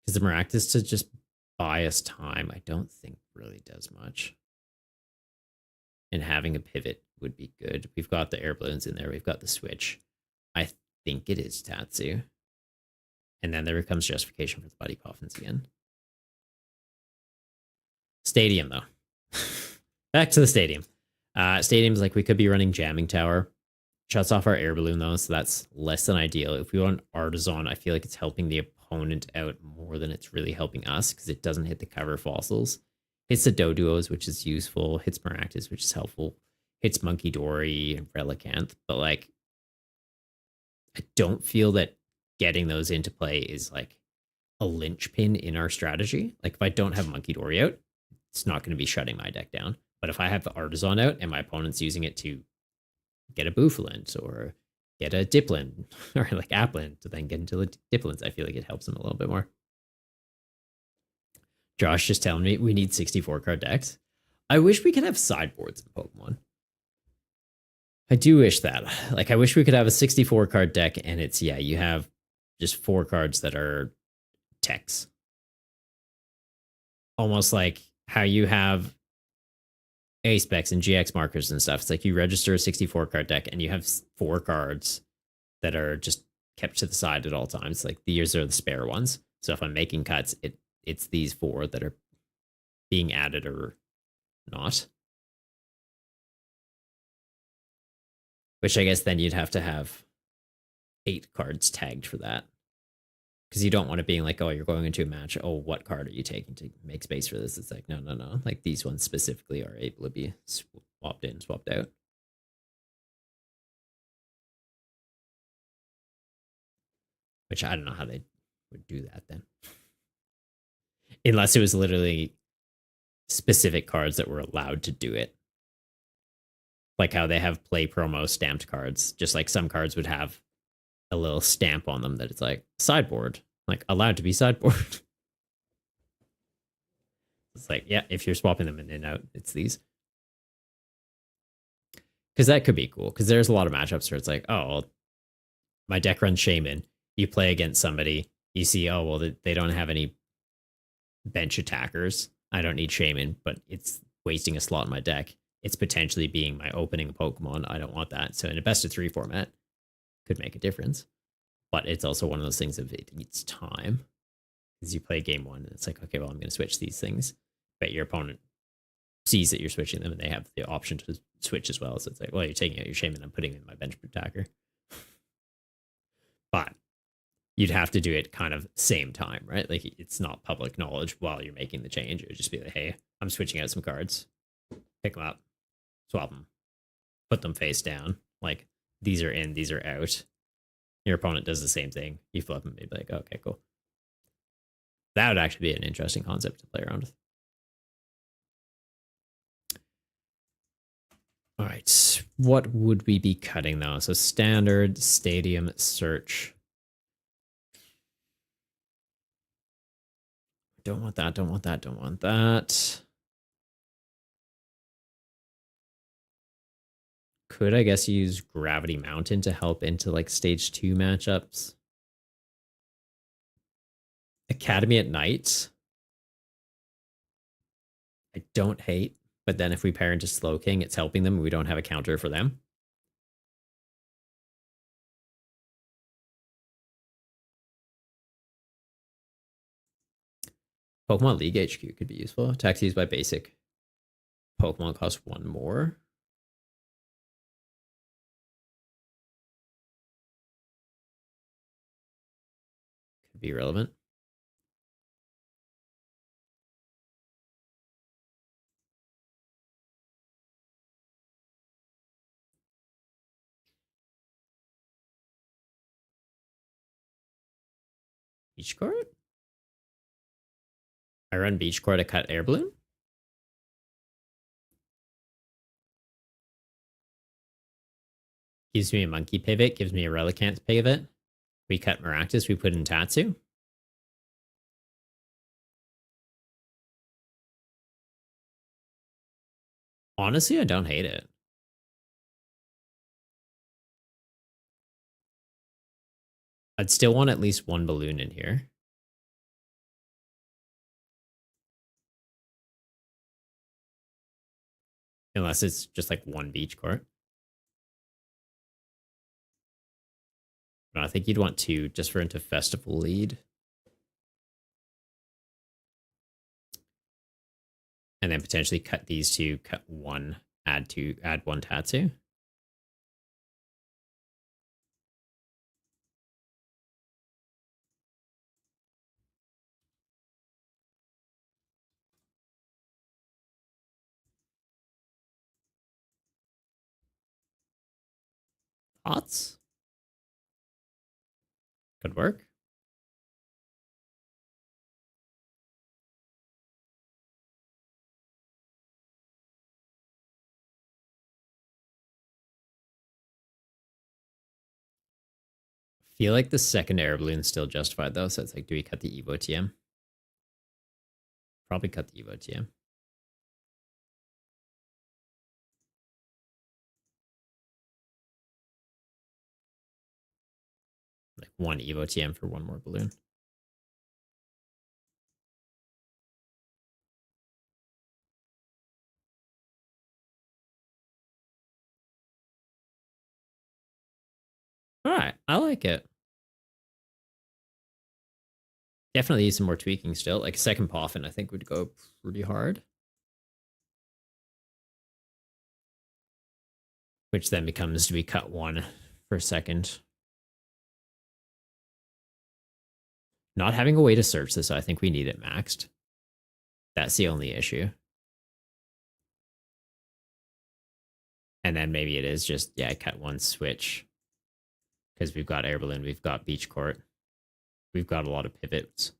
Because the Maractus to just buy us time, I don't think really does much. And having a pivot would be good. We've got the air balloons in there. We've got the switch. I think it is Tatsu. And then there becomes justification for the buddy coffins again. Stadium, though. Back to the stadium. Stadium's like we could be running Jamming Tower. Shuts off our air balloon, though, so that's less than ideal. If we want Artisan, I feel like it's helping the opponent out more than it's really helping us because it doesn't hit the cover fossils. Hits the Doduos, which is useful. Hits Maractus, which is helpful. Hits Monkey Dory and Relicanth. But, like, I don't feel that getting those into play is, like, a linchpin in our strategy. Like, if I don't have Monkey Dory out, it's not going to be shutting my deck down. But if I have the Artisan out and my opponent's using it to get a Bouffalant or get a Dipplin or like Applin to then get into the Dipplins, I feel like it helps them a little bit more. Josh just telling me we need 64 card decks. I wish we could have sideboards in Pokemon. I do wish that. Like, I wish we could have a 64 card deck and it's, yeah, you have just 4 cards that are techs. Almost like how you have A specs and GX markers and stuff. It's like you register a 64 card deck and you have 4 cards that are just kept to the side at all times. Like these are the spare ones. So if I'm making cuts, it's these 4 that are being added or not. Which I guess then you'd have to have 8 cards tagged for that. Because you don't want it being like, oh, you're going into a match. Oh, what card are you taking to make space for this? It's like, no. Like these ones specifically are able to be swapped in, swapped out. Which I don't know how they would do that then. Unless it was literally specific cards that were allowed to do it. Like how they have play promo stamped cards. Just like some cards would have a little stamp on them that it's like sideboard, like allowed to be sideboard. It's like, yeah, if you're swapping them in and out, it's these. Because that could be cool. Because there's a lot of matchups where it's like, oh, well, my deck runs Shaman. You play against somebody. You see, oh, well, they don't have any bench attackers. I don't need Shaman, but it's wasting a slot in my deck. it's potentially being my opening Pokemon. I don't want that. So in a best of 3 format, could make a difference. But it's also one of those things of it eats time. Because you play game one, and it's like, okay, well, I'm going to switch these things. But your opponent sees that you're switching them, and they have the option to switch as well. So it's like, well, you're taking out your Shaman, I'm putting in my bench attacker. But you'd have to do it kind of same time, right? Like it's not public knowledge while you're making the change. It would just be like, hey, I'm switching out some cards, pick them up, swap them, put them face down. Like these are in, these are out. Your opponent does the same thing. You flip them, you'd be like, okay, cool. That would actually be an interesting concept to play around with. All right, what would we be cutting though? So standard, stadium, search. Don't want that, don't want that, don't want that. Could, I guess, use Gravity Mountain to help into like stage 2 matchups. Academy at Night. I don't hate, but then if we pair into Slow King, it's helping them. We don't have a counter for them. Pokemon League HQ could be useful. Attacks used by basic Pokemon cost 1 more. Could be relevant. Beach Court? I run Beach Court to cut Air Balloon. Gives me a Monkey Pivot, gives me a Relicanth Pivot. We cut Maractus, we put in Tatsu. Honestly, I don't hate it. I'd still want at least 1 balloon in here. Unless it's just like 1 Beach Court. But I think you'd want 2 just for into Festival Lead. And then potentially cut these 2, cut 1, add 1 Tatsu. Thoughts? Could work. Feel like the second air balloon is still justified though, so it's like, do we cut the Evo TM? Probably cut the Evo TM. Like 1 Evo TM for 1 more balloon. All right, I like it. Definitely need some more tweaking still. Like second Poffin, I think would go pretty hard. Which then becomes, do we cut 1 for second? Not having a way to search this, I think we need it maxed. That's the only issue. And then maybe it is just, yeah, cut 1 switch. Because we've got Air Balloon, we've got Beach Court. We've got a lot of pivots.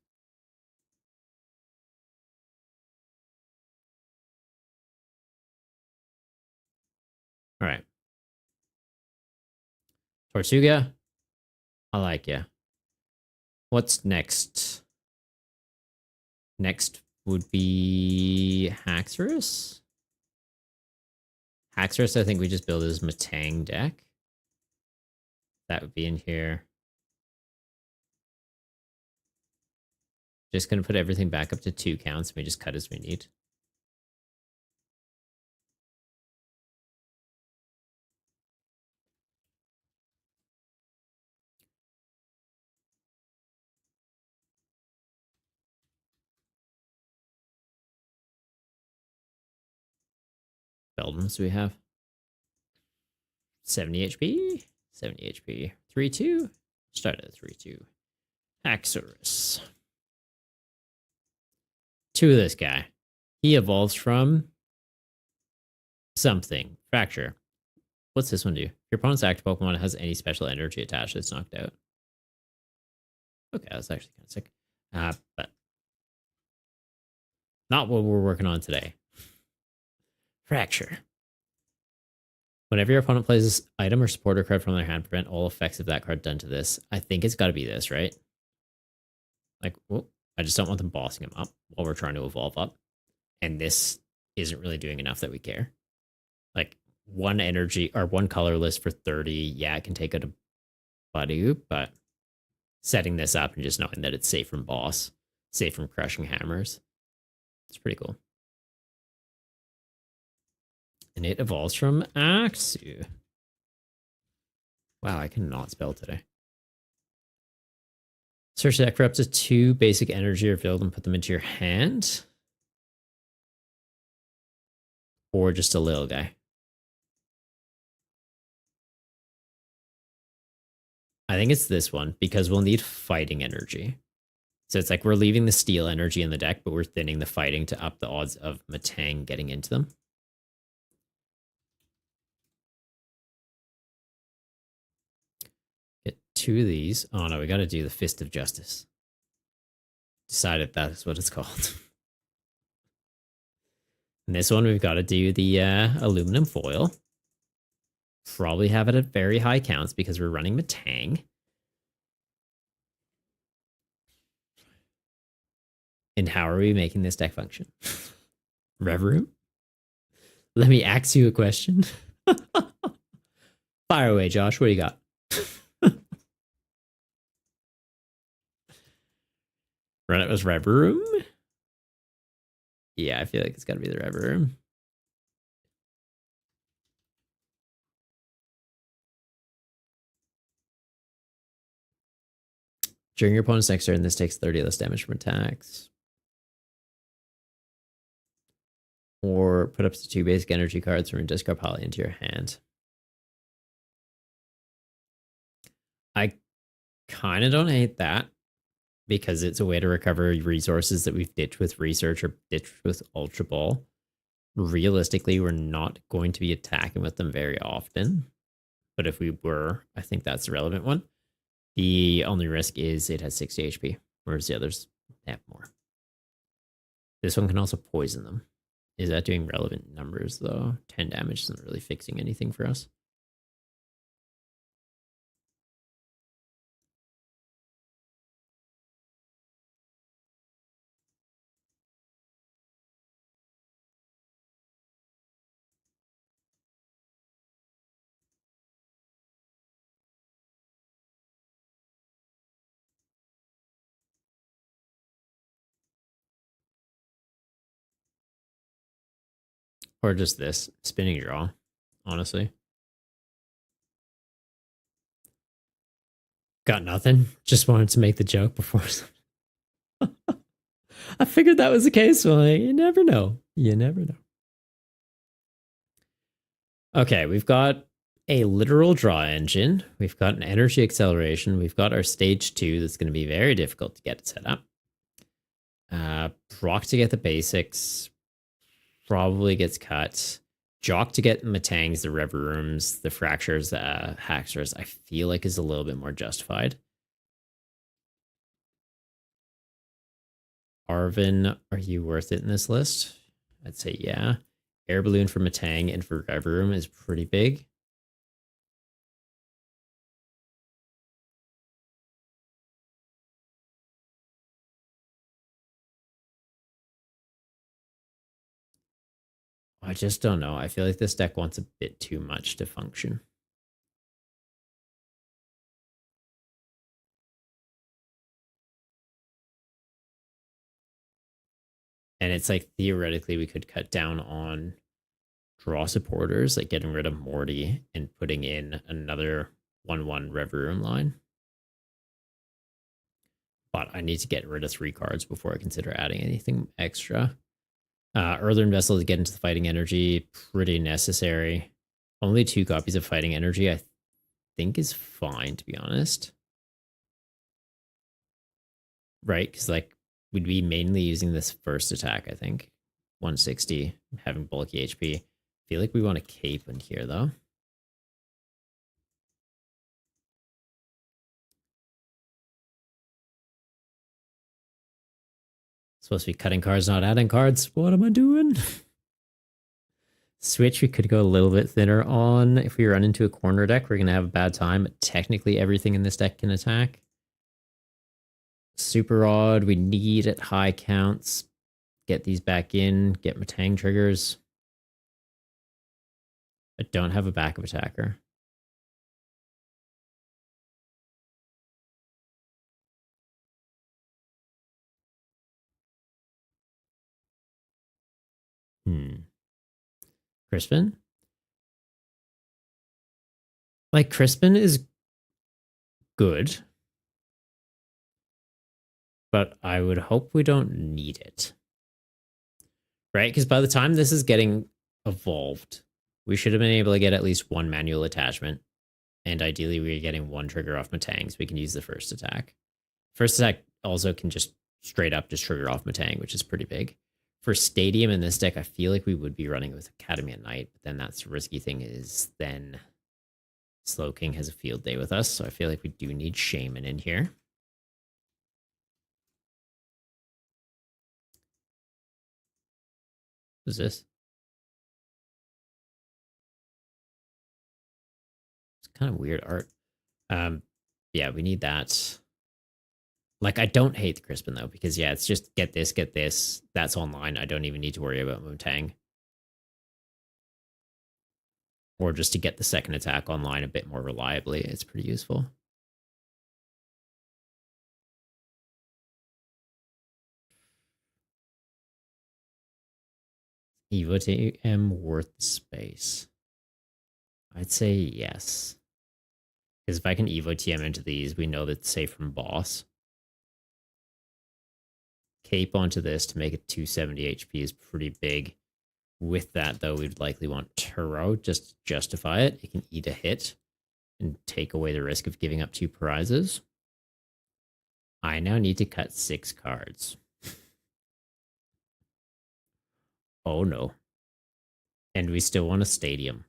All right. Tortuga, I like you. What's next? Next would be Haxorus. Haxorus, I think we just build his Matang deck. That would be in here. Just going to put everything back up to 2 counts. And we just cut as we need. Beldums do we have? 70 HP. 70 HP. 3-2. Start at 3-2. Haxorus. 2 of this guy. He evolves from something. Fracture. What's this one do? Your opponent's active Pokemon has any special energy attached, it's knocked out. Okay, that's actually kind of sick. But not what we're working on today. Fracture. Whenever your opponent plays this item or supporter card from their hand, prevent all effects of that card done to this. I think it's got to be this, right? Like, whoop, I just don't want them bossing him up while we're trying to evolve up. And this isn't really doing enough that we care. Like, one energy or one colorless for 30. Yeah, it can take out a buddy, but setting this up and just knowing that it's safe from boss, safe from crushing hammers, it's pretty cool. And it evolves from Axew. Wow, I cannot spell today. Search the deck for up to 2 basic energy revealed and put them into your hand. Or just a little guy. I think it's this one because we'll need fighting energy. So it's like we're leaving the steel energy in the deck, but we're thinning the fighting to up the odds of Matang getting into them. Get 2 of these. Oh no, we got to do the Fist of Justice. Decided that is what it's called. And this one, we've got to do the aluminum foil. Probably have it at very high counts because we're running Matang. And how are we making this deck function? Rev Room? Let me ask you a question. Fire away, Josh. What do you got? Run it was Rev Room? Yeah, I feel like it's got to be the Rev Room. During your opponent's next turn, this takes 30 less damage from attacks. Or put up to 2 basic energy cards from your discard pile into your hand. I kind of don't hate that because it's a way to recover resources that we've ditched with research or ditched with Ultra Ball. Realistically, we're not going to be attacking with them very often. But if we were, I think that's the relevant one. The only risk is it has 60 HP, whereas the others have more. This one can also poison them. Is that doing relevant numbers, though? 10 damage isn't really fixing anything for us. Or just this spinning draw, honestly. Got nothing. Just wanted to make the joke before. I figured that was the case. Well, you never know. You never know. Okay, we've got a literal draw engine. We've got an energy acceleration. We've got our stage 2 that's going to be very difficult to get set up. Brock to get the basics. Probably gets cut. Jock to get Matangs, the Rev Rooms, the Fractures, the Haxors, I feel like is a little bit more justified. Arvin, are you worth it in this list? I'd say yeah. Air Balloon for Matang and for Rev Room is pretty big. I just don't know. I feel like this deck wants a bit too much to function. And it's like theoretically we could cut down on draw supporters, like getting rid of Morty and putting in another 1/1 Rev Room line. But I need to get rid of 3 cards before I consider adding anything extra. Earthen Vessel to get into the fighting energy, pretty necessary. Only 2 copies of fighting energy, I think, is fine, to be honest. Right? Because, like, we'd be mainly using this first attack, I think. 160, having bulky HP. I feel like we want a cape in here, though. Supposed to be cutting cards, not adding cards. What am I doing? Switch, we could go a little bit thinner on. If we run into a corner deck, we're going to have a bad time. Technically, everything in this deck can attack. Super Odd, we need at high counts. Get these back in. Get Matang triggers. I don't have a backup attacker. Crispin? Like, Crispin is good, but I would hope we don't need it. Right? Because by the time this is getting evolved, we should have been able to get at least 1 manual attachment. And ideally, we're getting 1 trigger off Matang, so we can use the first attack. First attack also can just straight up just trigger off Matang, which is pretty big. For Stadium in this deck, I feel like we would be running with Academy at Night, but then that's the risky thing is then Slowking has a field day with us, so I feel like we do need Shaman in here. What's this? It's kind of weird art. Yeah, we need that. Like, I don't hate the Crispin, though, because, yeah, it's just get this. That's online. I don't even need to worry about Mootang. Or just to get the second attack online a bit more reliably. It's pretty useful. Evo TM worth the space? I'd say yes. Because if I can Evo TM into these, we know that's safe from boss. Cape onto this to make it 270 HP is pretty big. With that, though, we'd likely want Turo just to justify it. It can eat a hit and take away the risk of giving up 2 prizes. I now need to cut 6 cards. Oh no. And we still want a Stadium.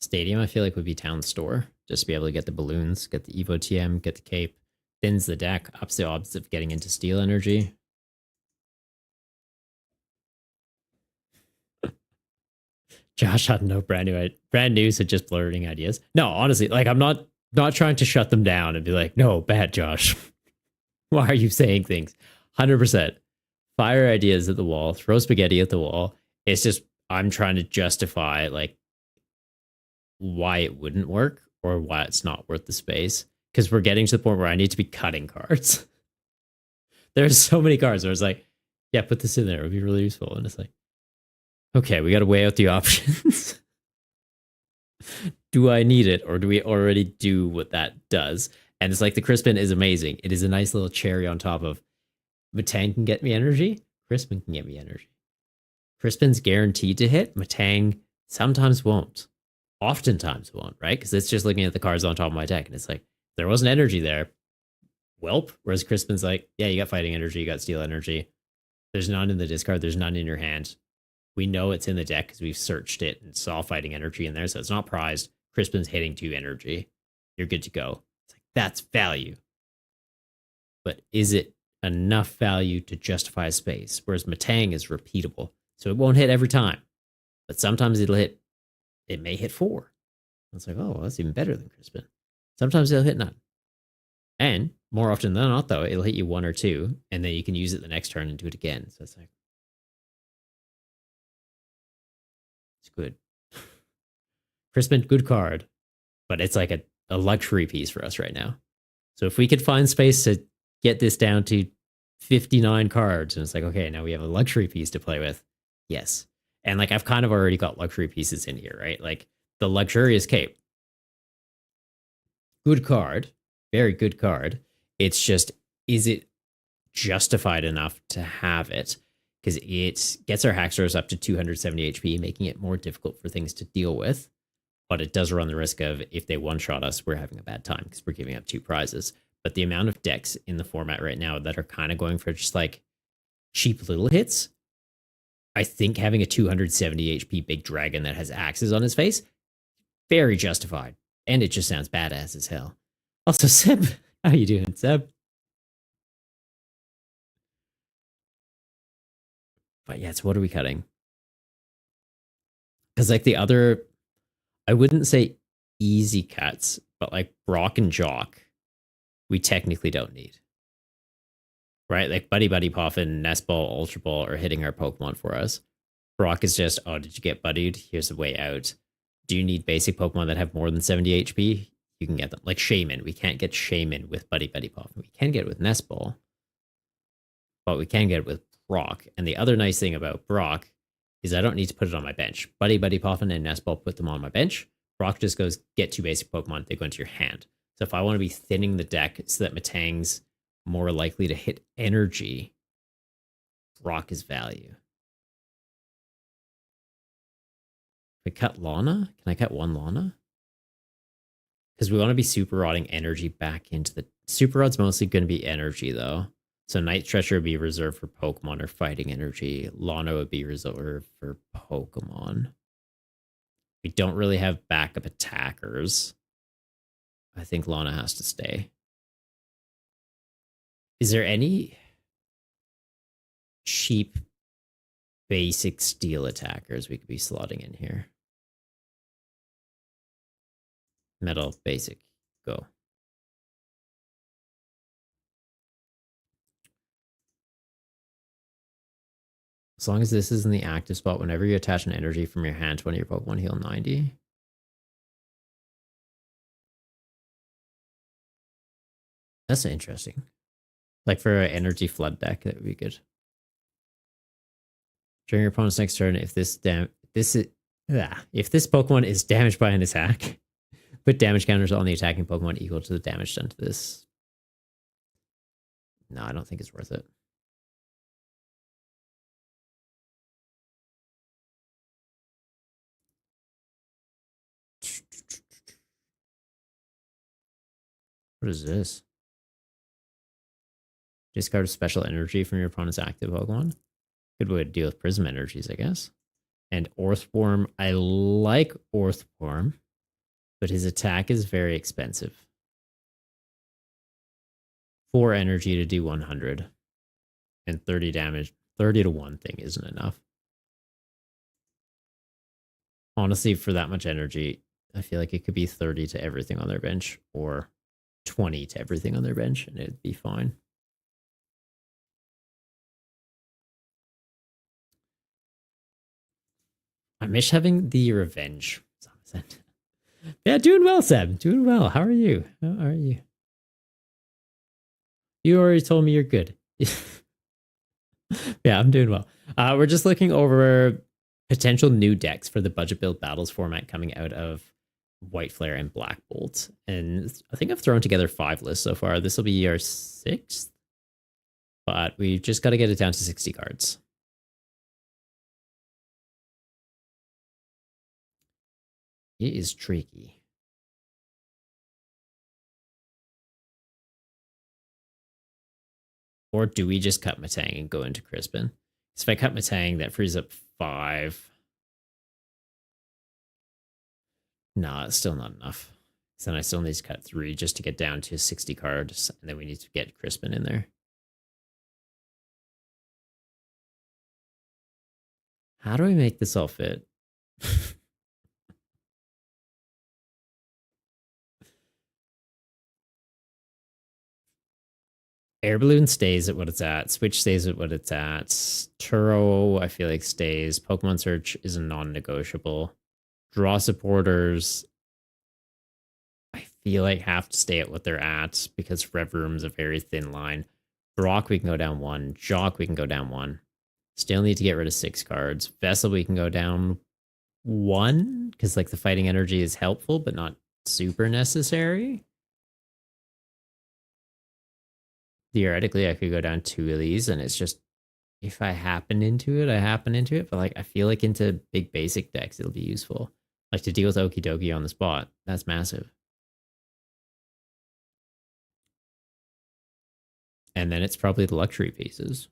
Stadium, I feel like, would be Town Store. Just to be able to get the balloons, get the Evo TM, get the cape. Thins the deck, ups the odds of getting into Steel Energy. Josh had no brand new, so just blurting ideas. No, honestly, like, I'm not trying to shut them down and be like, no, bad Josh. Why are you saying things? 100%. Fire ideas at the wall, throw spaghetti at the wall. It's just, I'm trying to justify, like, why it wouldn't work or why it's not worth the space. Because we're getting to the point where I need to be cutting cards. There's so many cards where it's like, yeah, put this in there. It would be really useful. And it's like, okay, we got to weigh out the options. Do I need it or do we already do what that does? And it's like the Crispin is amazing. It is a nice little cherry on top of Matang can get me energy. Crispin can get me energy. Crispin's guaranteed to hit. Matang sometimes won't. Oftentimes won't, right? Because it's just looking at the cards on top of my deck. And it's like, there wasn't energy there. Welp. Whereas Crispin's like, yeah, you got fighting energy, you got steel energy. There's none in the discard. There's none in your hand. We know it's in the deck because we've searched it and saw fighting energy in there. So it's not prized. Crispin's hitting 2 energy. You're good to go. It's like, that's value. But is it enough value to justify a space? Whereas Matang is repeatable. So it won't hit every time. But sometimes it'll hit. It may hit 4. It's like, oh, well, that's even better than Crispin. Sometimes it'll hit none. And more often than not, though, it'll hit you 1 or 2, and then you can use it the next turn and do it again. So it's like, it's good. Crispin, good card, but it's like a luxury piece for us right now. So if we could find space to get this down to 59 cards, and it's like, okay, now we have a luxury piece to play with. Yes. And like I've kind of already got luxury pieces in here, right? Like the luxurious cape. Good card, very good card. It's just, is it justified enough to have it? Because it gets our Hacksaws up to 270 HP, making it more difficult for things to deal with. But it does run the risk of, if they one-shot us, we're having a bad time because we're giving up 2 prizes. But the amount of decks in the format right now that are kind of going for just like cheap little hits, I think having a 270 HP big dragon that has axes on his face, very justified. And it just sounds badass as hell. Also, Seb, how you doing, Seb? But yeah, so what are we cutting? Because like the other, I wouldn't say easy cuts, but like Brock and Jock, we technically don't need. Right? Like Buddy Buddy Puffin, Nest Ball, Ultra Ball are hitting our Pokemon for us. Brock is just, oh, did you get buddied? Here's the way out. Do you need basic Pokemon that have more than 70 HP? You can get them. Like Shaman. We can't get Shaman with Buddy Buddy Puffin. We can get it with Nest Ball, but we can get it with Brock. And the other nice thing about Brock is I don't need to put it on my bench. Buddy Buddy Puffin and Nest Ball put them on my bench. Brock just goes, get 2 basic Pokemon. They go into your hand. So if I want to be thinning the deck so that Matang's more likely to hit energy, Brock is value. Can I cut Lana? Can I cut 1 Lana? Because we want to be super rodding energy back into the... Super rod's mostly going to be energy, though. So Night Stretcher would be reserved for Pokemon or fighting energy. Lana would be reserved for Pokemon. We don't really have backup attackers. I think Lana has to stay. Is there any cheap basic steel attackers we could be slotting in here? Metal, basic, go. As long as this is in the active spot, whenever you attach an energy from your hand to one of your Pokemon, heal 90. That's interesting. Like for an energy flood deck, that would be good. During your opponent's next turn, if this Pokemon is damaged by an attack, put damage counters on the attacking Pokemon equal to the damage done to this. No, I don't think it's worth it. What is this? Discard special energy from your opponent's active Pokemon. Good way to deal with Prism energies, I guess. And Orthworm. I like Orthworm, but his attack is very expensive. 4 energy to do 100. And 30 damage. 30 to 1 thing isn't enough. Honestly, for that much energy, I feel like it could be 30 to everything on their bench, or 20 to everything on their bench, and it'd be fine. I miss having the revenge. Yeah, doing well, Seb. Doing well. How are you? How are you? You already told me you're good. Yeah, I'm doing well. We're just looking over potential new decks for the budget build battles format coming out of White Flare and Black Bolt. And I think I've thrown together 5 lists so far. This will be our 6th, but we've just got to get it down to 60 cards. It is tricky. Or do we just cut Matang and go into Crispin? Because if I cut Matang, that frees up 5. Nah, it's still not enough. So then I still need to cut 3 just to get down to 60 cards. And then we need to get Crispin in there. How do we make this all fit? Air Balloon stays at what it's at. Switch stays at what it's at. Turo, I feel like, stays. Pokemon Search is a non-negotiable. Draw supporters, I feel like, have to stay at what they're at because Rev Room's a very thin line. Brock, we can go down 1. Jock, we can go down 1. Still need to get rid of 6 cards. Vessel, we can go down 1 because like the fighting energy is helpful, but not super necessary. Theoretically, I could go down 2 of these, and it's just if I happen into it, I happen into it. But like I feel like into big basic decks, it'll be useful. Like to deal with Okie Dokie on the spot. That's massive. And then it's probably the luxury pieces.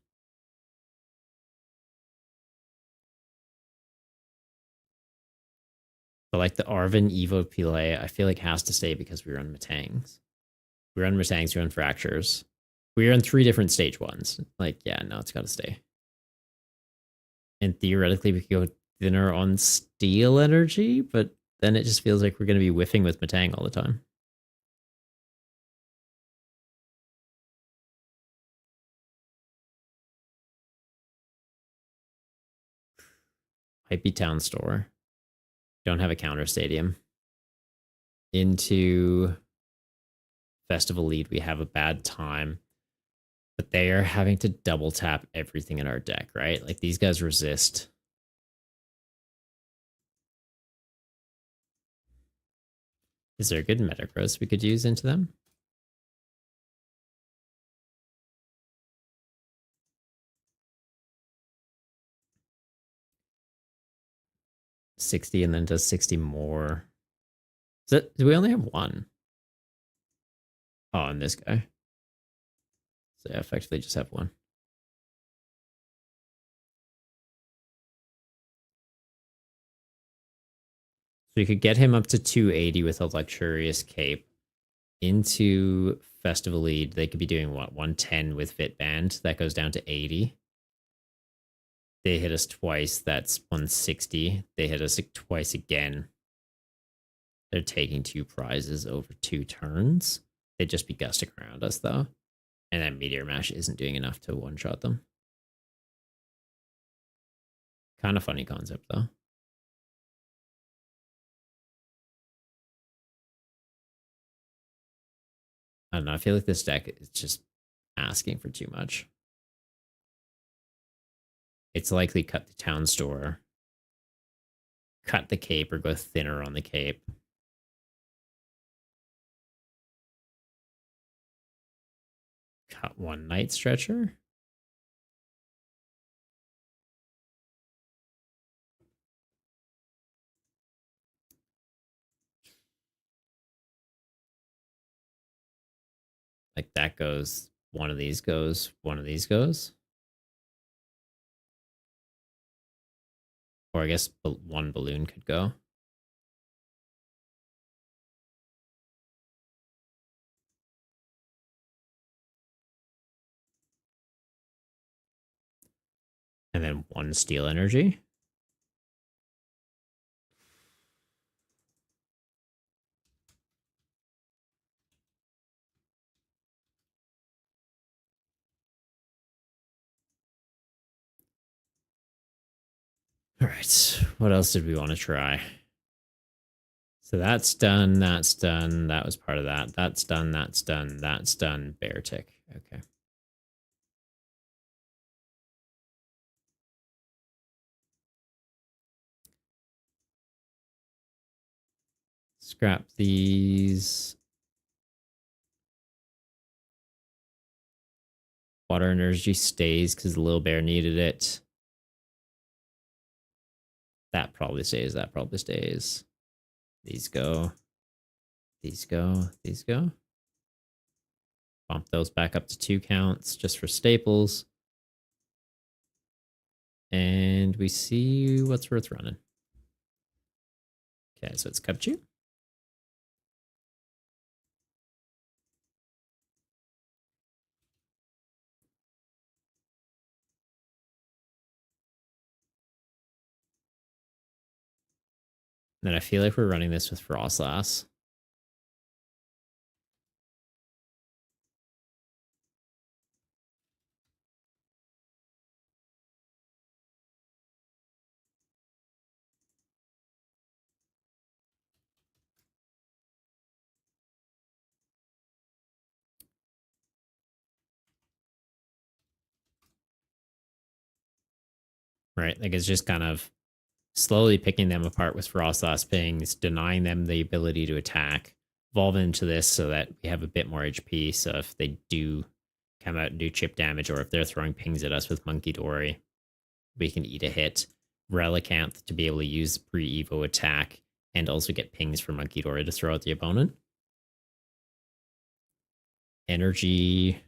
But like the Arvin Evo Pile, I feel like has to stay because we run Matangs. We run Matangs, we run Fractures. We run 3 different stage ones. Like, yeah, no, it's got to stay. And theoretically, we could go thinner on Steel Energy, but then it just feels like we're going to be whiffing with Matang all the time. Might be Town Store. Don't have a counter stadium. Into Festival Lead, we have a bad time. But they are having to double tap everything in our deck, right? Like these guys resist. Is there a good Metagross we could use into them? $60 and then does 60 more. Do we only have 1? Oh, and this guy. So yeah, effectively just have 1. So you could get him up to 280 with a luxurious cape. Into Festival Lead, they could be doing what? 110 with Fit Band. That goes down to 80. They hit us twice. That's 160. They hit us twice again. They're taking 2 prizes over 2 turns. They'd just be gusting around us, though. And then Meteor Mash isn't doing enough to one-shot them. Kind of funny concept, though. I don't know. I feel like this deck is just asking for too much. It's likely cut the Town Store, cut the cape, or go thinner on the cape. Cut 1 Night Stretcher. Like that goes, one of these goes, one of these goes. Or I guess 1 balloon could go. And then 1 Steel Energy. All right. What else did we want to try? So that's done. That's done. That was part of that. That's done. That's done. That's done. Bear tick. Okay. Scrap these. Water energy stays because the little bear needed it. That probably stays. That probably stays. These go. These go. These go. Bump those back up to 2 counts just for staples. And we see what's worth running. Okay, so it's Cupchew. And then I feel like we're running this with Frostlass. right? Like it's just kind of slowly picking them apart with Frostlass pings, denying them the ability to attack, evolve into this so that we have a bit more HP. So if they do come out and do chip damage, or if they're throwing pings at us with Monkey Dory, we can eat a hit. Relicanth to be able to use pre-evo attack and also get pings for Monkey Dory to throw at the opponent. Energy,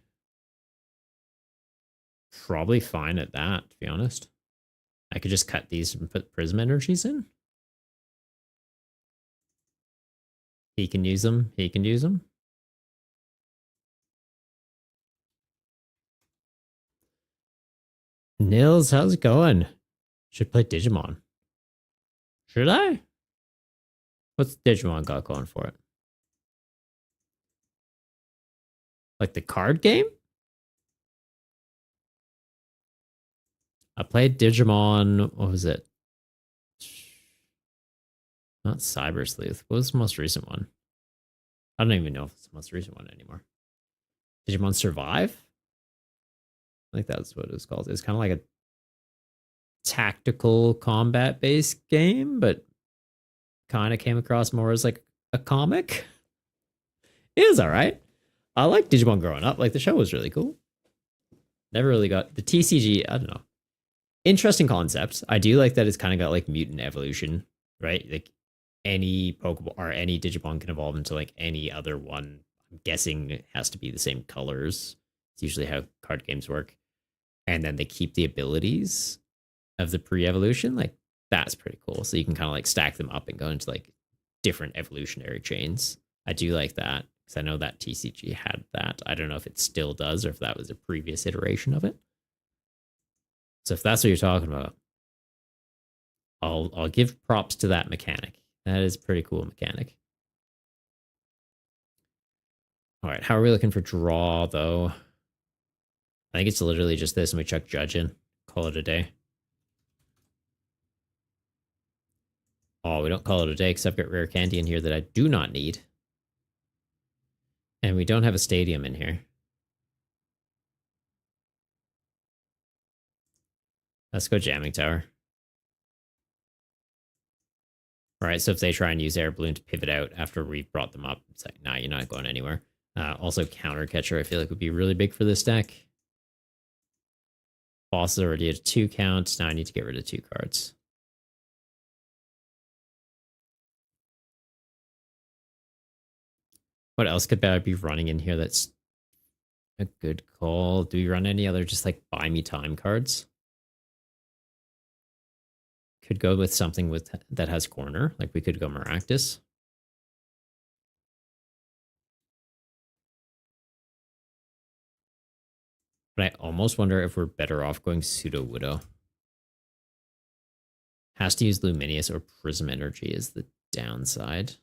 probably fine at that, to be honest. I could just cut these and put Prism Energies in. He can use them. He can use them. Nils, how's it going? Should play Digimon. Should I? What's Digimon got going for it? Like the card game? I played Digimon. What was it? Not Cyber Sleuth. What was the most recent one? I don't even know if it's the most recent one anymore. Digimon Survive? I think that's what it was called. It's kind of like a tactical combat based game, but kind of came across more as like a comic. It is all right. I like Digimon growing up. Like the show was really cool. Never really got the TCG. I don't know. Interesting concept. I do like that it's kind of got like mutant evolution, right? Like any Pokemon or any Digimon can evolve into like any other one. I'm guessing it has to be the same colors. It's usually how card games work. And then they keep the abilities of the pre-evolution. Like that's pretty cool. So you can kind of like stack them up and go into like different evolutionary chains. I do like that because I know that TCG had that. I don't know if it still does or if that was a previous iteration of it. So if that's what you're talking about, I'll give props to that mechanic. That is a pretty cool mechanic. All right, how are we looking for draw though? I think it's literally just this, and we chuck Judge in. Call it a day. Oh, we don't call it a day because I've got rare candy in here that I do not need. And we don't have a stadium in here. Let's go Jamming Tower. All right, so if they try and use Air Balloon to pivot out after we've brought them up, it's like, nah, you're not going anywhere. Also, Counter Catcher, I feel like would be really big for this deck. Boss is already at a 2 count. Now I need to get rid of 2 cards. What else could I be running in here that's a good call? Do we run any other just like buy me time cards? Could go with something with that has corner. Like we could go Maractus. But I almost wonder if we're better off going Pseudo Widow. Has to use Luminius or Prism Energy is the downside.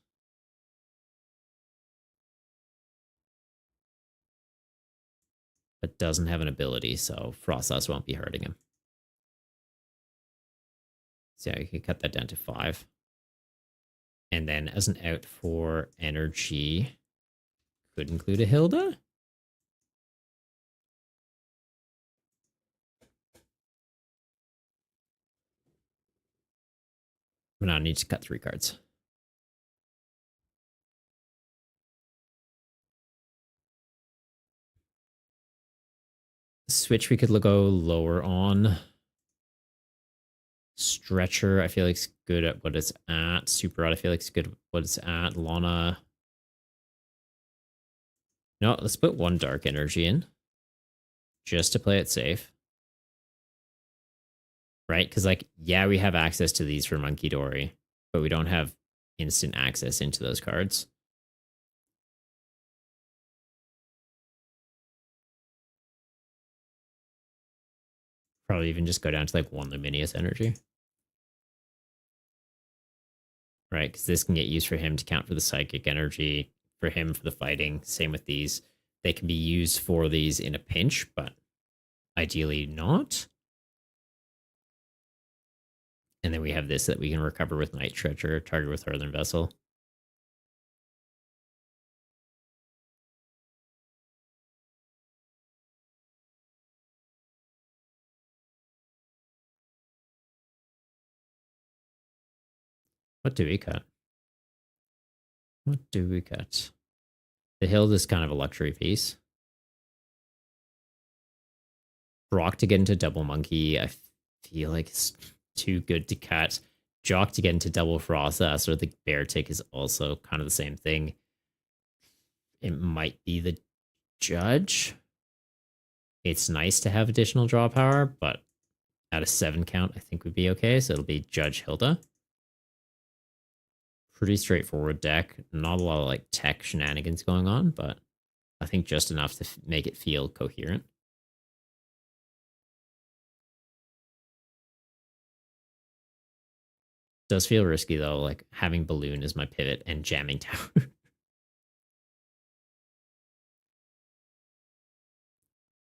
But doesn't have an ability, so Frostlass won't be hurting him. So yeah, you can cut that down to 5. And then as an out for energy, could include a Hilda. But now I need to cut 3 cards. Switch we could go lower on. Stretcher, I feel like it's good at what it's at. Super Rod, I feel like it's good at what it's at. Lana. No, let's put 1 Dark Energy in. Just to play it safe. Right? Because, like, yeah, we have access to these for Monkey Dory, but we don't have instant access into those cards. Probably even just go down to, like, 1 Luminious Energy. Right? Because this can get used for him to count for the Psychic Energy, for him for the fighting. Same with these. They can be used for these in a pinch, but ideally not. And then we have this that we can recover with Night Treacher, target with Northern Vessel. What do we cut? What do we cut? The Hild is kind of a luxury piece. Brock to get into double monkey, I feel like it's too good to cut. Jock to get into double Frosta, or the bear tick is also kind of the same thing. It might be the judge. It's nice to have additional draw power, but at a 7 count, I think would be okay. So it'll be Judge Hilda. Pretty straightforward deck. Not a lot of like tech shenanigans going on, but I think just enough to make it feel coherent. Does feel risky though, like having Balloon as my pivot and jamming tower.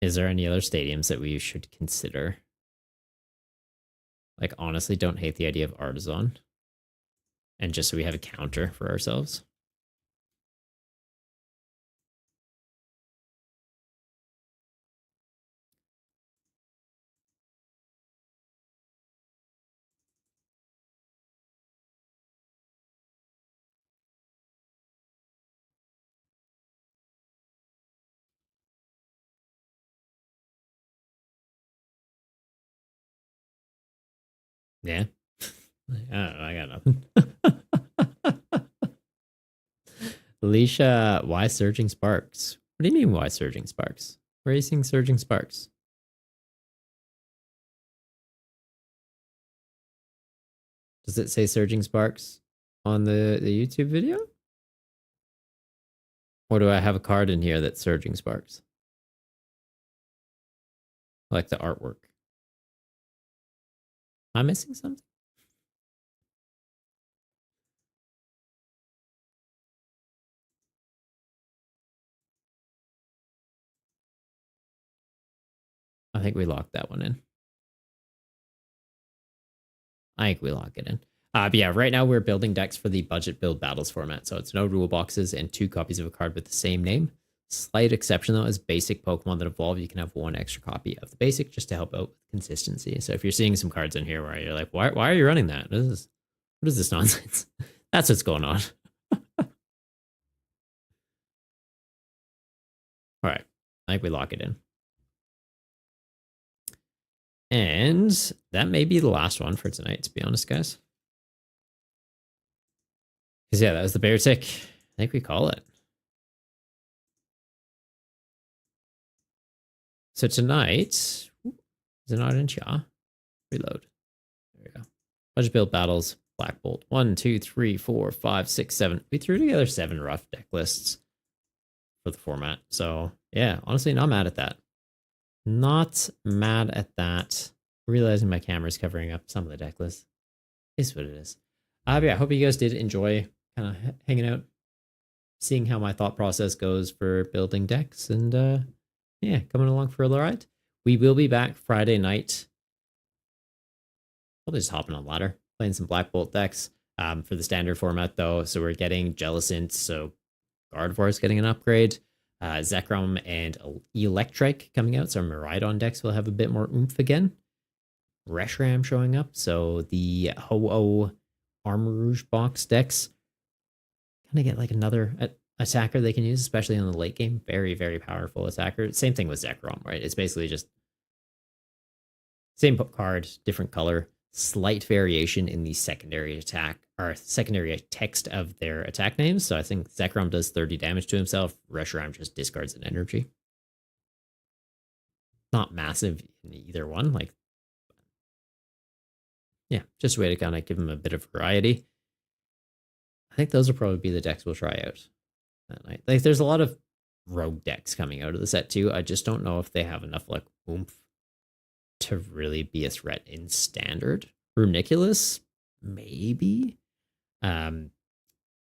Is there any other stadiums that we should consider? Like, honestly, don't hate the idea of Artisan. And just so we have a counter for ourselves. Yeah. I got nothing. Alicia, why Surging Sparks? What do you mean, why Surging Sparks? Where are you seeing Surging Sparks? Does it say Surging Sparks on the YouTube video? Or do I have a card in here that's Surging Sparks? Like the artwork. Am I missing something? I think we locked that one in. I think we lock it in. But yeah, right now we're building decks for the budget build battles format. So it's no rule boxes and 2 copies of a card with the same name. Slight exception though is basic Pokemon that evolve. You can have 1 extra copy of the basic just to help out with consistency. So if you're seeing some cards in here where you're like, why are you running that? What is this nonsense? That's what's going on. All right. I think we lock it in. And that may be the last one for tonight, to be honest, guys. Because yeah, that was the bear tick. I think we call it. So tonight, is it not in Chia? Reload. There we go. Budget build battles, Black Bolt. 1, 2, 3, 4, 5, 6, 7. We threw together 7 rough deck lists for the format. So yeah, honestly, not mad at that. Not mad at that. Realizing my camera's covering up some of the deck lists. Is what it is. But yeah, I hope you guys did enjoy kind of hanging out, seeing how my thought process goes for building decks, and yeah, coming along for a ride. We will be back Friday night. Probably just hopping on ladder, playing some Black Bolt decks for the standard format though. So we're getting Jellicent, so Gardevoir is getting an upgrade. Zekrom and Electric coming out, so our Miraidon decks will have a bit more oomph again. Reshiram showing up, so the Ho-Oh Armor Rouge box decks kind of get like another attacker they can use, especially in the late game. Very, very powerful attacker. Same thing with Zekrom, right? It's basically just same card, different color, slight variation in the secondary attack or secondary text of their attack names. So I think Zekrom does 30 damage to himself. Reshiram just discards an energy. Not massive in either one. Like, yeah, just a way to kind of give him a bit of variety. I think those will probably be the decks we'll try out that night. Like, there's a lot of rogue decks coming out of the set too. I just don't know if they have enough like oomph to really be a threat in standard. Runiculus, maybe.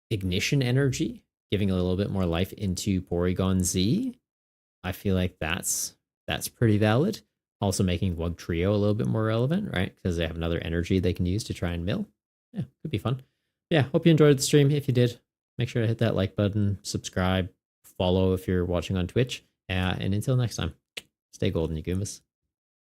Ignition Energy, giving a little bit more life into Porygon Z. I feel like that's pretty valid. Also making Wug Trio a little bit more relevant, right? Because they have another energy they can use to try and mill. Yeah, could be fun. Yeah, hope you enjoyed the stream. If you did, make sure to hit that like button, subscribe, follow if you're watching on Twitch. And until next time, stay golden, you Goombas.